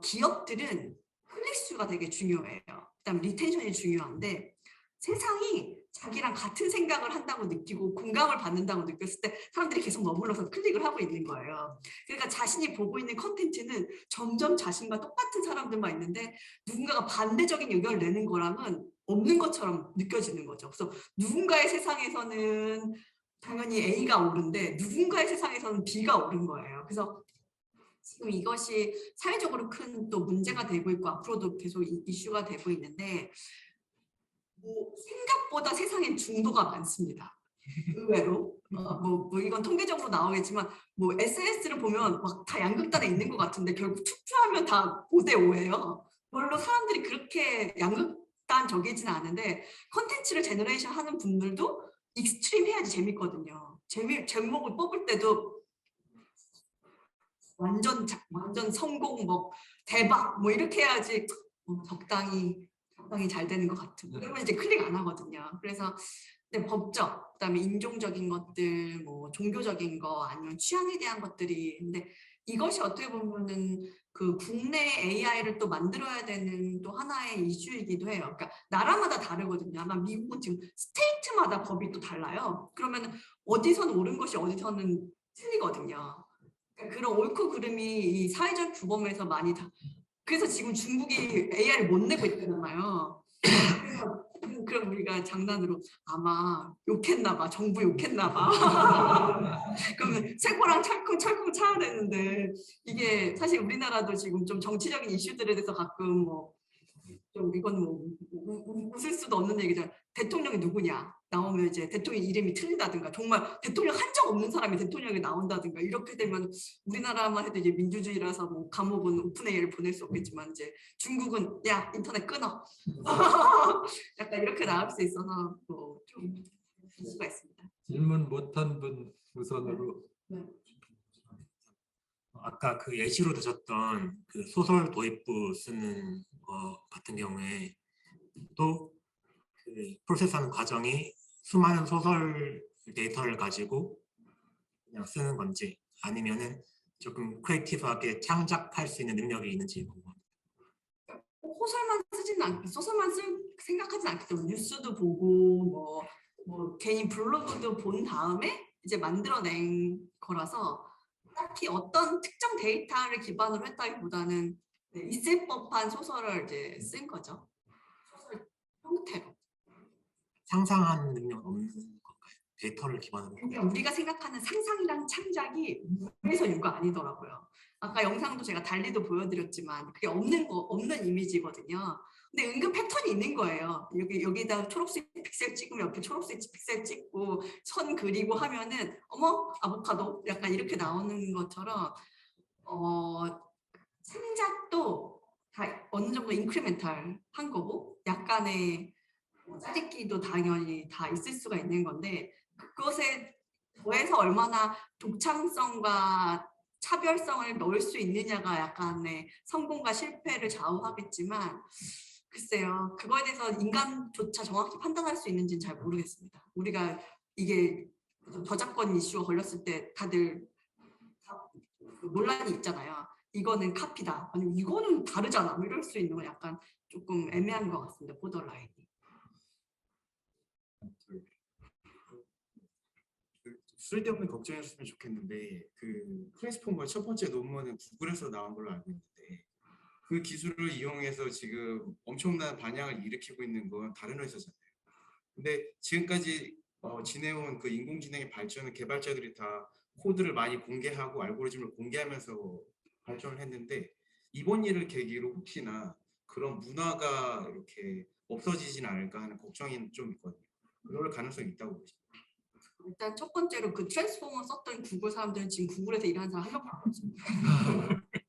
기업들은 클릭수가 되게 중요해요. 그다음에 리텐션이 중요한데, 세상이 자기랑 같은 생각을 한다고 느끼고 공감을 받는다고 느꼈을 때 사람들이 계속 머물러서 클릭을 하고 있는 거예요. 그러니까 자신이 보고 있는 컨텐츠는 점점 자신과 똑같은 사람들만 있는데, 누군가가 반대적인 의견을 내는 거랑은 없는 것처럼 느껴지는 거죠. 그래서 누군가의 세상에서는 당연히 A가 옳은데 누군가의 세상에서는 B가 옳은 거예요. 그래서 지금 이것이 사회적으로 큰 또 문제가 되고 있고 앞으로도 계속 이슈가 되고 있는데, 생각보다 세상엔 중도가 많습니다. 의외로. 뭐 이건 통계적으로 나오겠지만 뭐 SNS를 보면 막 다 양극단에 있는 것 같은데 결국 투표하면 다 5대5예요. 별로 사람들이 그렇게 양극단적이지는 않은데 컨텐츠를 제너레이션 하는 분들도 익스트림 해야지 재밌거든요. 제목을 뽑을 때도 완전 성공 뭐 대박 뭐 이렇게 해야지 적당히 잘 되는 것 같은. 그러면 이제 클릭 안 하거든요. 그래서 근데 법적, 그다음에 인종적인 것들, 뭐 종교적인 거 아니면 취향에 대한 것들이 근데 이것이 어떻게 보면은 그 국내 AI를 또 만들어야 되는 또 하나의 이슈이기도 해요. 그러니까 나라마다 다르거든요. 아마 미국은 지금 스테이트마다 법이 또 달라요. 그러면 어디서는 옳은 것이 어디서는 틀리거든요. 그러니까 그런 옳고 그름이 이 사회적 규범에서 많이 그래서 지금 중국이 AI를 못 내고 있잖아요. 그럼 우리가 장난으로 아마 욕했나 봐. 정부 욕했나 봐. 그러면 세고랑 철컹 차야 되는데 이게 사실 우리나라도 지금 좀 정치적인 이슈들에 대해서 가끔 뭐 좀 이건 뭐 웃을 수도 없는 얘기잖아. 대통령이 누구냐 나오면 이제 대통령 이름이 틀린다든가 정말 대통령 한 적 없는 사람이 대통령이 나온다든가 이렇게 되면 우리나라만 해도 이제 민주주의라서 뭐 감옥은 오픈 AI를 보낼 수 없겠지만 이제 중국은 야 인터넷 끊어 약간 이렇게 나올 수 있어서 좀 수가 있습니다. 질문 못한 분 우선으로. 네. 아까 그 예시로 드셨던 그 소설 도입부 쓰는 거 같은 경우에 또 그 프로세스하는 과정이 수많은 소설 데이터를 가지고 그냥 쓰는 건지 아니면은 조금 크리에이티브하게 창작할 수 있는 능력이 있는지 궁금합니다. 소설만 쓰지는 않고 소설만 생각하진 않기 때문에 뉴스도 보고 뭐 개인 블로그도 본 다음에 이제 만들어낸 거라서 딱히 어떤 특정 데이터를 기반으로 했다기보다는 있을 법한 소설을 이제 쓴 거죠. 소설 형태로. 상상하는 능력 없는 건가요? 데이터를 기반으로. 그러니까 우리가 생각하는 상상이랑 창작이 물에서 유가 아니더라고요. 아까 영상도 제가 달리도 보여드렸지만 그게 없는 이미지거든요. 근데 은근 패턴이 있는 거예요. 여기다 초록색 픽셀 찍으면 옆에 초록색 픽셀 찍고 선 그리고 하면은 어머 아보카도 약간 이렇게 나오는 것처럼 창작도 다 어느 정도 인크리멘탈 한 거고 약간의 짜집기도 당연히 다 있을 수가 있는 건데 그것에 더해서 얼마나 독창성과 차별성을 넣을 수 있느냐가 약간의 성공과 실패를 좌우하겠지만 글쎄요. 그거에 대해서 인간조차 정확히 판단할 수 있는지는 잘 모르겠습니다. 우리가 이게 저작권 이슈가 걸렸을 때 다들 논란이 있잖아요. 이거는 카피다. 아니면 이거는 다르잖아. 뭐 이럴 수 있는 건 약간 조금 애매한 것 같습니다. 보더라인이. 쓸데없는 걱정이었으면 좋겠는데 그 트랜스포머의 첫 번째 논문은 구글에서 나온 걸로 알고 있는데 그 기술을 이용해서 지금 엄청난 반향을 일으키고 있는 건 다른 회사잖아요. 근데 지금까지 지내온 그 인공지능의 발전은 개발자들이 다 코드를 많이 공개하고 알고리즘을 공개하면서 발전을 했는데 이번 일을 계기로 혹시나 그런 문화가 이렇게 없어지진 않을까 하는 걱정이 좀 있거든요. 그럴 가능성이 있다고 보십니다. 일단 첫 번째로 그 트랜스포머 썼던 구글 사람들은 지금 구글에서 일하는 사람 한 명도 없습니다.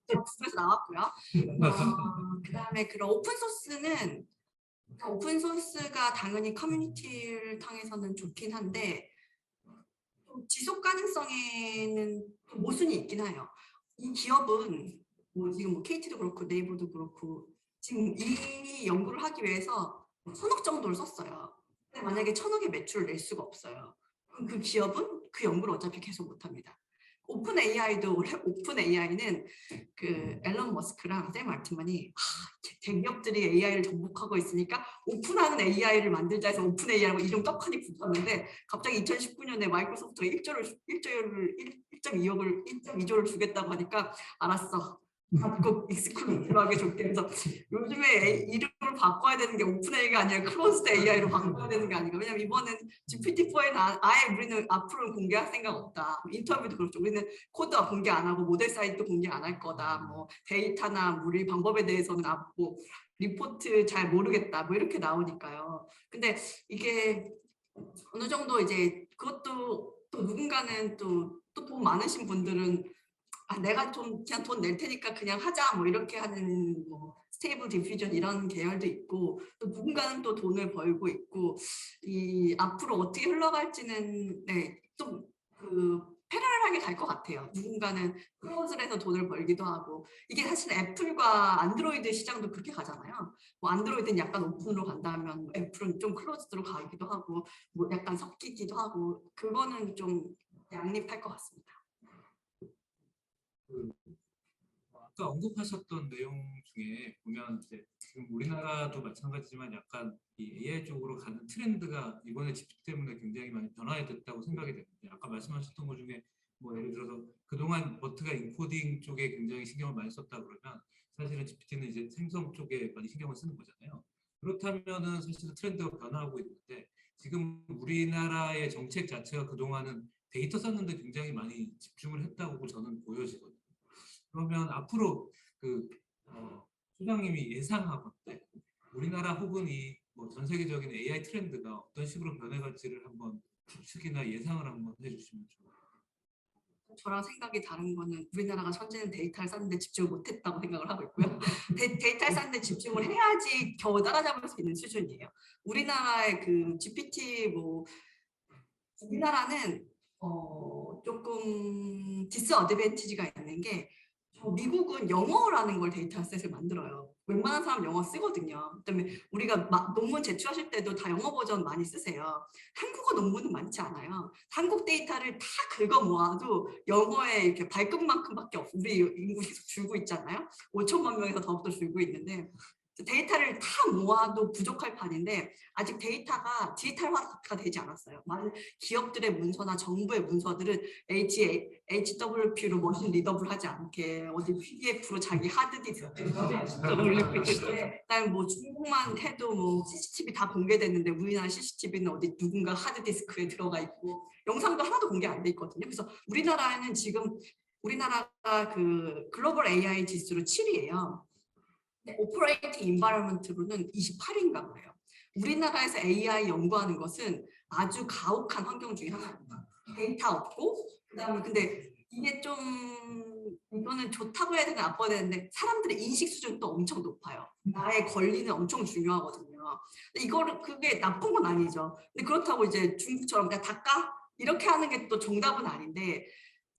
구글에서 나왔고요. 그다음에 그런 오픈소스가 당연히 커뮤니티를 통해서는 좋긴 한데 지속 가능성에는 모순이 있긴 해요. 이 기업은 지금 KT도 그렇고 네이버도 그렇고 지금 이 연구를 하기 위해서 1,000억 정도를 썼어요. 근데 만약에 1,000억의 매출을 낼 수가 없어요. 그럼 그 기업은 그 연구를 어차피 계속 못합니다. 오픈 AI는 그 앨런 머스크랑 샘 알트만이 대기업들이 AI를 정복하고 있으니까 오픈하는 AI를 만들자 해서 오픈 AI라고 이름 떡하니 붙였는데 갑자기 2019년에 마이크로소프트가 1.2조를 주겠다고 하니까 알았어. 꼭 익스클루시브하게 줬게 해서 요즘에 이름을 바꿔야 되는 게 오픈 AI가 아니라 클로즈드 AI로 바꿔야 되는 게 아닌가. 왜냐면 이번엔 GPT-4에는 아예 우리는 앞으로는 공개할 생각 없다. 인터뷰도 그렇죠. 우리는 코드와 공개 안 하고 모델 사이트도 공개 안 할 거다. 뭐 데이터나 우리 방법에 대해서는 뭐 리포트 잘 모르겠다. 뭐 이렇게 나오니까요. 근데 이게 어느 정도 이제 그것도 또 누군가는 또 돈 많으신 분들은 내가 좀 그냥 돈 낼 테니까 그냥 하자 뭐 이렇게 하는 뭐 스테이블 디퓨전 이런 계열도 있고 또 누군가는 또 돈을 벌고 있고 이 앞으로 어떻게 흘러갈지는 좀 패러럴하게 갈 것 같아요. 누군가는 클로즈해서 돈을 벌기도 하고 이게 사실 애플과 안드로이드 시장도 그렇게 가잖아요. 뭐 안드로이드는 약간 오픈으로 간다면 애플은 좀 클로즈드로 가기도 하고 뭐 약간 섞이기도 하고 그거는 좀 양립할 것 같습니다. 아까 언급하셨던 내용 중에 보면 이제 지금 우리나라도 마찬가지지만 약간 이 AI 쪽으로 가는 트렌드가 이번에 GPT 때문에 굉장히 많이 변화됐다고 생각이 되는데 아까 말씀하셨던 것 중에 뭐 예를 들어서 그동안 버트가 인코딩 쪽에 굉장히 신경을 많이 썼다 그러면 사실은 GPT는 이제 생성 쪽에 많이 신경을 쓰는 거잖아요. 그렇다면은 사실은 트렌드가 변화하고 있는데 지금 우리나라의 정책 자체가 그동안은 데이터 쌓는데 굉장히 많이 집중을 했다고 저는 보여지거든요. 그러면 앞으로 소장님이 예상하건대 우리나라 혹은 이 뭐 전 세계적인 AI 트렌드가 어떤 식으로 변해갈지를 한번 추측이나 예상을 한번 해주시면 좋겠습니다. 저랑 생각이 다른 거는 우리나라가 현재는 데이터를 쌓는데 집중을 못했다고 생각을 하고 있고요. 데이터를 쌓는데 집중을 해야지 겨우 따라잡을 수 있는 수준이에요. 우리나라의 그 GPT 우리나라는 조금 디스어드밴티지가 있는 게 미국은 영어라는 걸 데이터셋을 만들어요. 웬만한 사람 영어 쓰거든요. 그다음에 우리가 논문 제출하실 때도 다 영어 버전 많이 쓰세요. 한국어 논문은 많지 않아요. 한국 데이터를 다 긁어 모아도 영어에 이렇게 발끝만큼밖에 없어요. 우리 인구 계속 줄고 있잖아요. 5천만 명에서 더욱더 줄고 있는데 데이터를 다 모아도 부족할 판인데 아직 데이터가 디지털화가 되지 않았어요. 많은 기업들의 문서나 정부의 문서들은 HWP로 머신 리더블 하지 않게 어디 PDF로 자기 하드디스크에 올리고 있는데 그다음에 뭐 중국만 해도 뭐 CCTV 다 공개됐는데 우리나라 CCTV는 어디 누군가 하드디스크에 들어가 있고 영상도 하나도 공개 안 돼 있거든요. 그래서 우리나라는 지금 우리나라가 그 글로벌 AI 지수로 7위예요. 오퍼레이팅 인바이러먼트로는 28인가 그래요. 우리나라에서 AI 연구하는 것은 아주 가혹한 환경 중에 하나입니다. 데이터 없고 그다음에 근데 이게 좀 이거는 좋다고 해야 되나 나빠야 되는데 사람들의 인식 수준도 엄청 높아요. 나의 권리는 엄청 중요하거든요. 이거를 그게 나쁜 건 아니죠. 근데 그렇다고 이제 중국처럼 그냥 다 까? 이렇게 하는 게 또 정답은 아닌데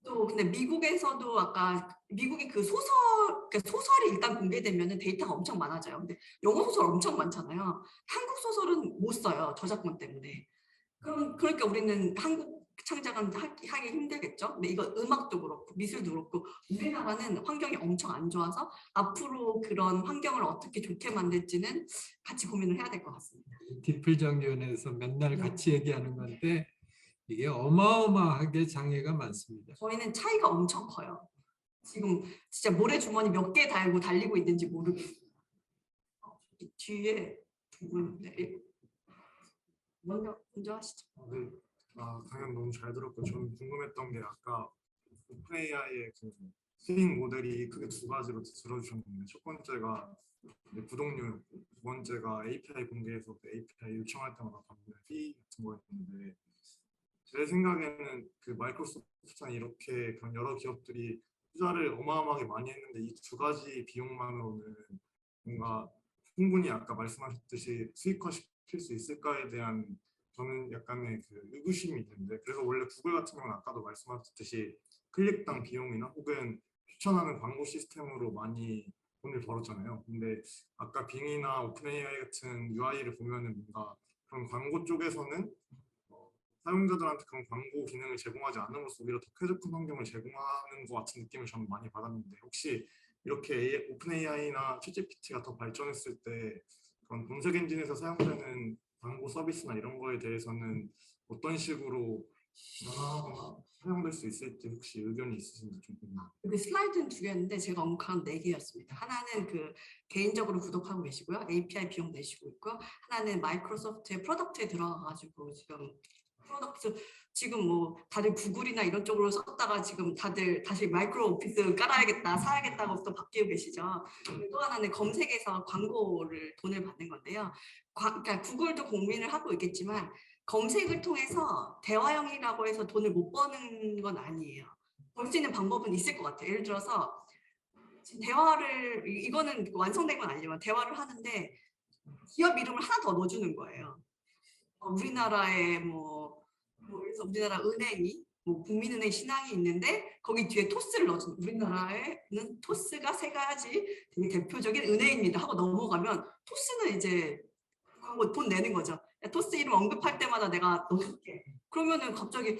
또 근데 미국에서도 아까 미국이 그 소설이 일단 공개되면은 데이터가 엄청 많아져요. 근데 영어 소설 엄청 많잖아요. 한국 소설은 못 써요. 저작권 때문에. 그러니까 우리는 한국 창작은 하기 힘들겠죠. 근데 이거 음악도 그렇고 미술도 그렇고 우리나라는 환경이 엄청 안 좋아서 앞으로 그런 환경을 어떻게 좋게 만들지는 같이 고민을 해야 될 것 같습니다. 디플정위원회에서 맨날 같이 얘기하는 건데 이게 어마어마하게 장애가 많습니다. 저희는 차이가 엄청 커요. 지금 진짜 모래주머니 몇 개 달고 달리고 있는지 모르겠어요. 뒤에 두 분, 먼저 하시죠. 네. 강연 너무 잘 들었고 저는 궁금했던 게 아까 오픈AI의 그 수익 모델이 크게 두 가지로 들어주셨는데 첫 번째가 구독료, 두 번째가 API 공개해서 API 요청할 때마다 받는 피 같은 거였는데 제 생각에는 그 마이크로소프트나 이렇게 그런 여러 기업들이 투자를 어마어마하게 많이 했는데 이 두 가지 비용만으로는 뭔가 충분히 아까 말씀하셨듯이 수익화시킬 수 있을까에 대한 저는 약간의 그 의구심이 있는데 그래서 원래 구글 같은 경우는 아까도 말씀하셨듯이 클릭당 비용이나 혹은 추천하는 광고 시스템으로 많이 돈을 벌었잖아요. 근데 아까 빙이나 오픈AI 같은 UI를 보면은 뭔가 그런 광고 쪽에서는 사용자들한테 그런 광고 기능을 제공하지 않음으로써 오히려 더 쾌적한 환경을 제공하는 것 같은 느낌을 저는 많이 받았는데 혹시 이렇게 오픈AI나 챗GPT가 더 발전했을 때 그런 검색 엔진에서 사용되는 광고 서비스나 이런 거에 대해서는 어떤 식으로 사용될 수 있을지 혹시 의견이 있으신지 좀 궁금해요. 그 슬라이드는 두 개였는데 제가 언급한 4개였습니다. 하나는 그 개인적으로 구독하고 계시고요. API 비용 내시고 있고요. 하나는 마이크로소프트의 프로덕트에 들어가가지고 지금 프로덕트 지금 뭐 다들 구글이나 이런 쪽으로 썼다가 지금 다들 다시 마이크로 오피스 깔아야겠다 사야겠다고 또 바뀌고 계시죠. 또 하나는 검색에서 광고를 돈을 받는 건데요. 그러니까 구글도 고민을 하고 있겠지만 검색을 통해서 대화형이라고 해서 돈을 못 버는 건 아니에요. 벌 수 있는 방법은 있을 것 같아요. 예를 들어서 대화를 이거는 완성된 건 아니지만 대화를 하는데 기업 이름을 하나 더 넣어주는 거예요. 우리나라의 그래서 우리나라 은행이 국민은행 신항이 있는데 거기 뒤에 토스를 넣어주는 우리나라에는 토스가 세 가지 되게 대표적인 은행입니다 하고 넘어가면 토스는 이제 광고 돈 내는 거죠. 야, 토스 이름 언급할 때마다 내가 넣을게. 그러면은 갑자기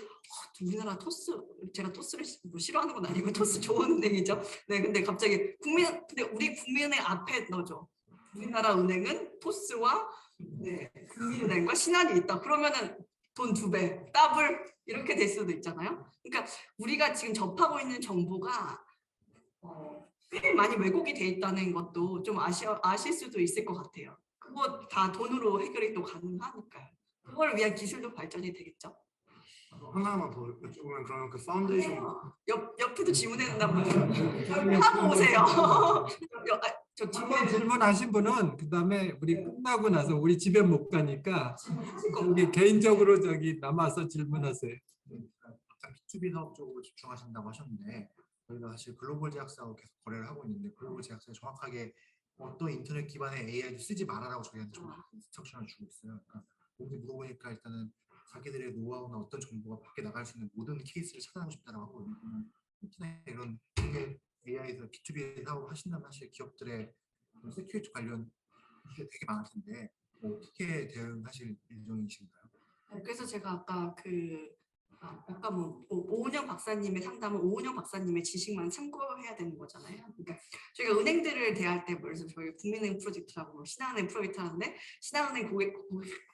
우리나라 토스 제가 토스를 싫어하는 건 아니고 토스 좋은 은행이죠. 네, 근데 갑자기 근데 우리 국민은행 앞에 넣어줘. 우리나라 은행은 토스와 국민은행과 신한이 있다. 그러면은 돈 2배, 더블 이렇게 될 수도 있잖아요. 그러니까 우리가 지금 접하고 있는 정보가 꽤 많이 왜곡이 돼 있다는 것도 좀 아실 수도 있을 것 같아요. 그거 다 돈으로 해결이 또 가능하니까요. 그걸 위한 기술도 발전이 되겠죠. 하나만 더 여쭤보면 그러면 그 파운데이션 옆에도 질문해야 된다고 하고 오세요. 한번 질문하신 분은 그다음에 우리 끝나고 나서 우리 집에 못 가니까 저기 개인적으로 저기 남아서 질문하세요. 아까 B2B 사업 쪽으로 집중하신다고 하셨는데 저희가 사실 글로벌 제약사하고 계속 거래를 하고 있는데 글로벌 제약사에 정확하게 어떤 인터넷 기반의 AI를 쓰지 말아라고 저희한테 좀 인스트럭션을 주고 있어요. 그러니까 거기 물어보니까 일단은 자기들의 노하우나 어떤 정보가 밖에 나갈 수 있는 모든 케이스를 차단하고 싶다라고 하거든요. 특히나 이런 AI에서 B2B 사업을 하신다면 사실 기업들의 세큐리티 관련 이슈가 되게 많을 텐데 어떻게 대응하실 예정이신가요? 그래서 제가 아까 아까 오은영 박사님의 상담은 오은영 박사님의 지식만 참고해야 되는 거잖아요. 그러니까 저희가 은행들을 대할 때 그래서 저희 국민은행 프로젝트라고 신한은행 프로젝트 하는데 신한은행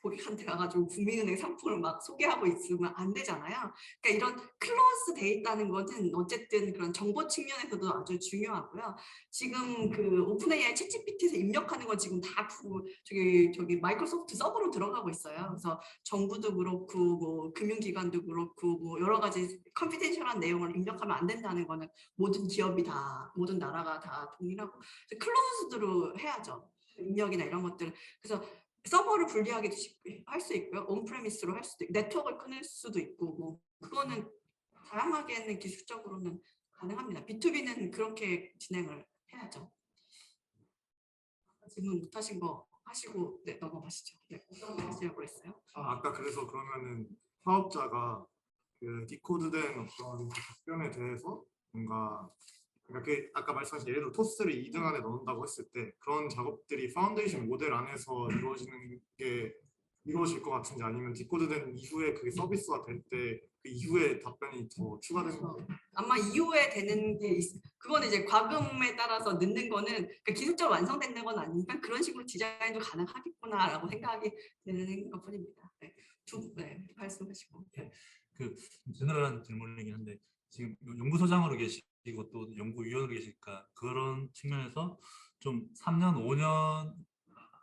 고객한테 가가지고 국민은행 상품을 막 소개하고 있으면 안 되잖아요. 그러니까 이런 클로즈 돼 있다는 것은 어쨌든 그런 정보 측면에서도 아주 중요하고요. 지금 그 오픈AI 챗GPT에서 입력하는 건 지금 다 저기 마이크로소프트 서버로 들어가고 있어요. 그래서 정부도 그렇고 금융기관도 그렇고 여러 가지 컨피덴셜한 내용을 입력하면 안 된다는 거는 모든 기업이 다 모든 나라가 다 동일하고 클로즈드로 해야죠. 입력이나 이런 것들. 그래서 서버를 분리하게 할 수 있고요. 온프레미스로 할 수도 있고 네트워크를 끊을 수도 있고 그거는 다양하게는 기술적으로는 가능합니다. B2B는 그렇게 진행을 해야죠. 질문 못 하신 거 하시고 넘어가시죠. 어떤 거 하시려고 했어요? 아까 그래서 그러면은 사업자가 그 디코드된 어떤 답변에 대해서 뭔가 그러니까 아까 말씀하신 예를 들어 토스를 2등 안에 넣는다고 했을 때 그런 작업들이 파운데이션 모델 안에서 이루어질 것 같은지 아니면 디코드된 이후에 그게 서비스화 될 때 그 이후에 답변이 더 추가되는 거예요? 아마 이후에 되는 게 그거는 이제 과금에 따라서 넣는 거는 기술적으로 완성된 건 아니니까 그런 식으로 디자인도 가능하겠구나라고 생각이 드는 것뿐입니다. 말씀하시고. 그 제너럴한 질문이긴 한데 지금 연구소장으로 계시고 또 연구위원으로 계시니까 그런 측면에서 좀 3년, 5년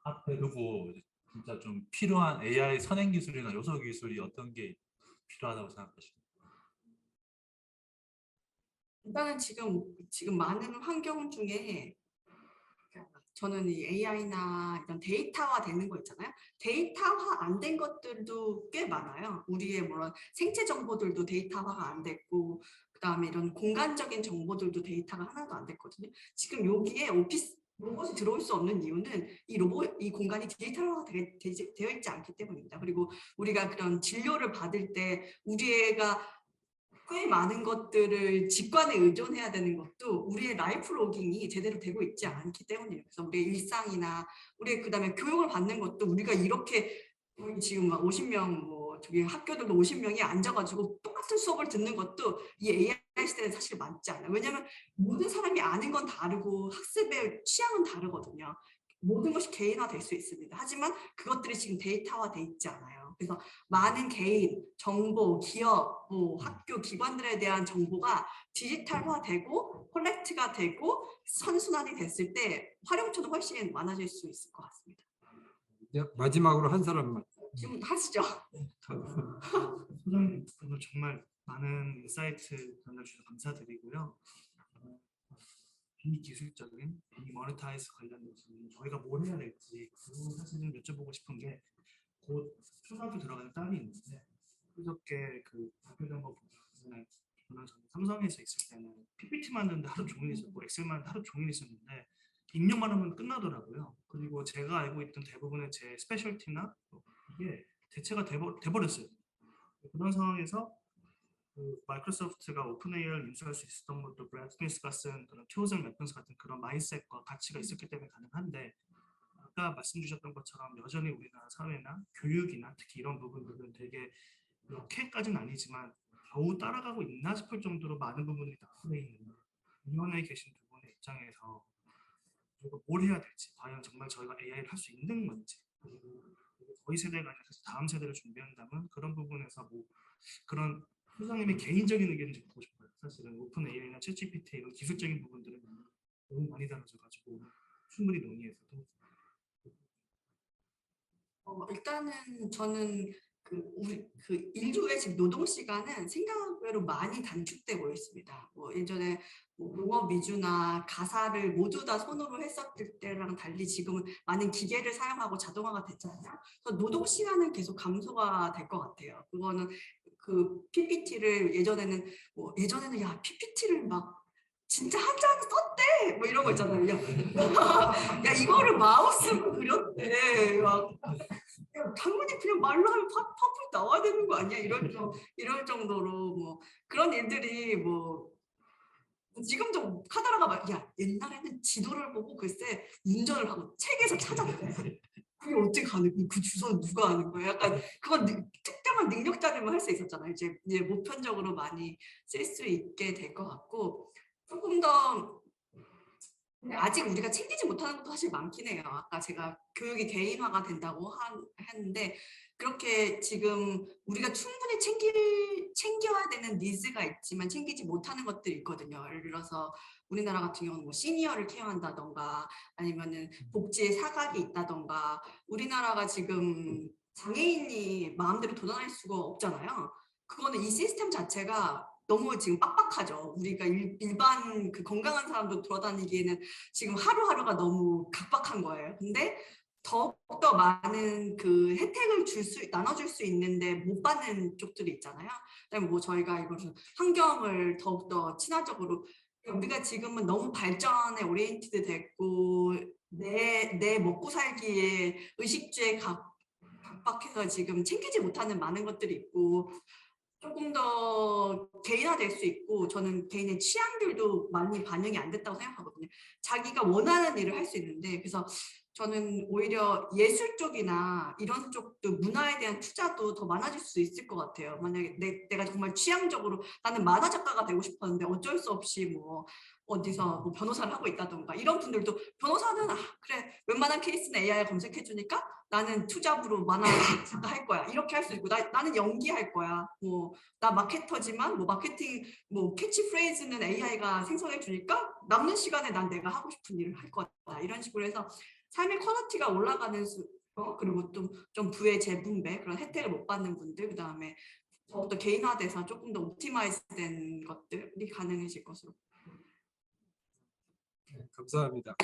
앞에 두고 진짜 좀 필요한 AI 선행 기술이나 요소 기술이 어떤 게 필요하다고 생각하십니까? 일단은 지금 많은 환경 중에 저는 이 AI나 이런 데이터화 되는 거 있잖아요. 데이터화 안 된 것들도 꽤 많아요. 우리의 물론 생체 정보들도 데이터화가 안 됐고 그다음에 이런 공간적인 정보들도 데이터가 하나도 안 됐거든요. 지금 여기에 오피스 로봇이 들어올 수 없는 이유는 이 공간이 디지털화가 되어 있지 않기 때문입니다. 그리고 우리가 그런 진료를 받을 때 우리 애가 꽤 많은 것들을 직관에 의존해야 되는 것도 우리의 라이프 로깅이 제대로 되고 있지 않기 때문이에요. 그래서 우리의 일상이나 우리 그다음에 교육을 받는 것도 우리가 이렇게 지금 막 50명 저기 학교들도 50명이 앉아가지고 똑같은 수업을 듣는 것도 이 AI 시대는 사실 맞지 않아요. 왜냐하면 모든 사람이 아는 건 다르고 학습의 취향은 다르거든요. 모든 것이 개인화될 수 있습니다. 하지만 그것들이 지금 데이터화돼 있지 않아요. 그래서 많은 개인, 정보, 기업, 학교, 기관들에 대한 정보가 디지털화되고 콜렉트가 되고 선순환이 됐을 때 활용처도 훨씬 많아질 수 있을 것 같습니다. 마지막으로 한 사람만. 지금 하시죠. 소장님 오늘 정말 많은 인사이트 전달주셔서 감사드리고요. 비기술적인 비모네타이즈 관련돼서 저희가 뭘 해야 될지 그 사실 좀 여쭤보고 싶은 게 곧 초등학교 들어가는 딸이 있는데 그저께 그 발표된 거 보면 저는 삼성에서 있을 때는 PPT 만드는데 하루 종일 있었고 엑셀 만드는데 하루 종일 있었는데 입력만 하면 끝나더라고요. 그리고 제가 알고 있던 대부분의 제 스페셜티나 이게 대체가 돼버렸어요. 그런 상황에서 그 마이크로소프트가 오픈 AI를 인수할 수 있었던 것도 브래드 스미스가 쓴 그런 큐어셀 맵턴스 같은 그런 마인드셋과 가치가 있었기 때문에 가능한데 아까 말씀 주셨던 것처럼 여전히 우리나라 사회나 교육이나 특히 이런 부분들은 되게 이렇게까지는 아니지만 겨우 따라가고 있나 싶을 정도로 많은 부분이 낙후되어 있는데 위원회에 계신 두 분의 입장에서 우리가 뭘 해야 될지 과연 정말 저희가 AI를 할 수 있는 건지 그리고 저희 세대가 아니라 다음 세대를 준비한다면 그런 부분에서 뭐 그런 소장님의 개인적인 의견을 좀 듣고 싶어요. 사실은 오픈 AI나 챗GPT 이런 기술적인 부분들은 너무 많이 다뤄져가지고 충분히 논의해서도 일단은 저는 우리 인류의 지금 노동 시간은 생각외로 많이 단축되고 있습니다. 뭐 예전에 뭐 농업 위주나 가사를 모두 다 손으로 했었을 때랑 달리 지금은 많은 기계를 사용하고 자동화가 됐잖아요. 그래서 노동 시간은 계속 감소가 될 것 같아요. 그거는 그 PPT를 예전에는 야 PPT를 막 진짜 한 장 썼대 뭐 이런 거 있잖아요. 야 이거를 마우스로 그렸대 막. 당연히 그냥 말로 하면 펌플 나와야 되는 거 아니야? 이럴 정도로 뭐 그런 일들이 뭐 지금도 카더라가 막 야 옛날에는 지도를 보고 글쎄 운전을 하고 책에서 찾았대. 그게 어떻게 가는 거야? 그 주소는 누가 아는 거야? 약간 그건 특정한 능력자들만 할 수 있었잖아요. 이제 보편적으로 많이 쓸 수 있게 될 것 같고 조금 더 아직 우리가 챙기지 못하는 것도 사실 많긴 해요. 아까 제가 교육이 개인화가 된다고 했는데 그렇게 지금 우리가 충분히 챙겨야 되는 니즈가 있지만 챙기지 못하는 것들이 있거든요. 예를 들어서 우리나라 같은 경우는 뭐 시니어를 케어한다던가 아니면은 복지에 사각이 있다던가 우리나라가 지금 장애인이 마음대로 도전할 수가 없잖아요. 그거는 이 시스템 자체가 너무 지금 빡빡하죠. 우리가 일반 그 건강한 사람도 돌아다니기에는 지금 하루하루가 너무 각박한 거예요. 근데 더욱더 많은 그 혜택을 나눠줄 수 있는데 못 받는 쪽들이 있잖아요. 그다음에 뭐 저희가 이것을 환경을 더욱더 친화적으로 우리가 지금은 너무 발전에 오리엔티드 됐고 내 먹고 살기에 의식주에 각박해서 지금 챙기지 못하는 많은 것들이 있고 조금 더 개인화될 수 있고 저는 개인의 취향들도 많이 반영이 안 됐다고 생각하거든요. 자기가 원하는 일을 할 수 있는데 그래서 저는 오히려 예술 쪽이나 이런 쪽도 문화에 대한 투자도 더 많아질 수 있을 것 같아요. 만약에 내가 정말 취향적으로 나는 만화 작가가 되고 싶었는데 어쩔 수 없이 뭐 어디서 뭐 변호사를 하고 있다던가 이런 분들도 변호사는 그래 웬만한 케이스는 AI 검색해 주니까 나는 투잡으로 만화 작가 할 거야 이렇게 할 수 있고 나는 연기할 거야 뭐 나 마케터지만 뭐 마케팅 뭐 캐치프레이즈는 AI가 생성해 주니까 남는 시간에 난 내가 하고 싶은 일을 할 거다 이런 식으로 해서 삶의 퀄리티가 올라가는 그리고 좀 부의 재분배 그런 혜택을 못 받는 분들 그다음에 더욱더 개인화돼서 조금 더 옵티마이즈된 것들이 가능해질 것으로. 네, 감사합니다.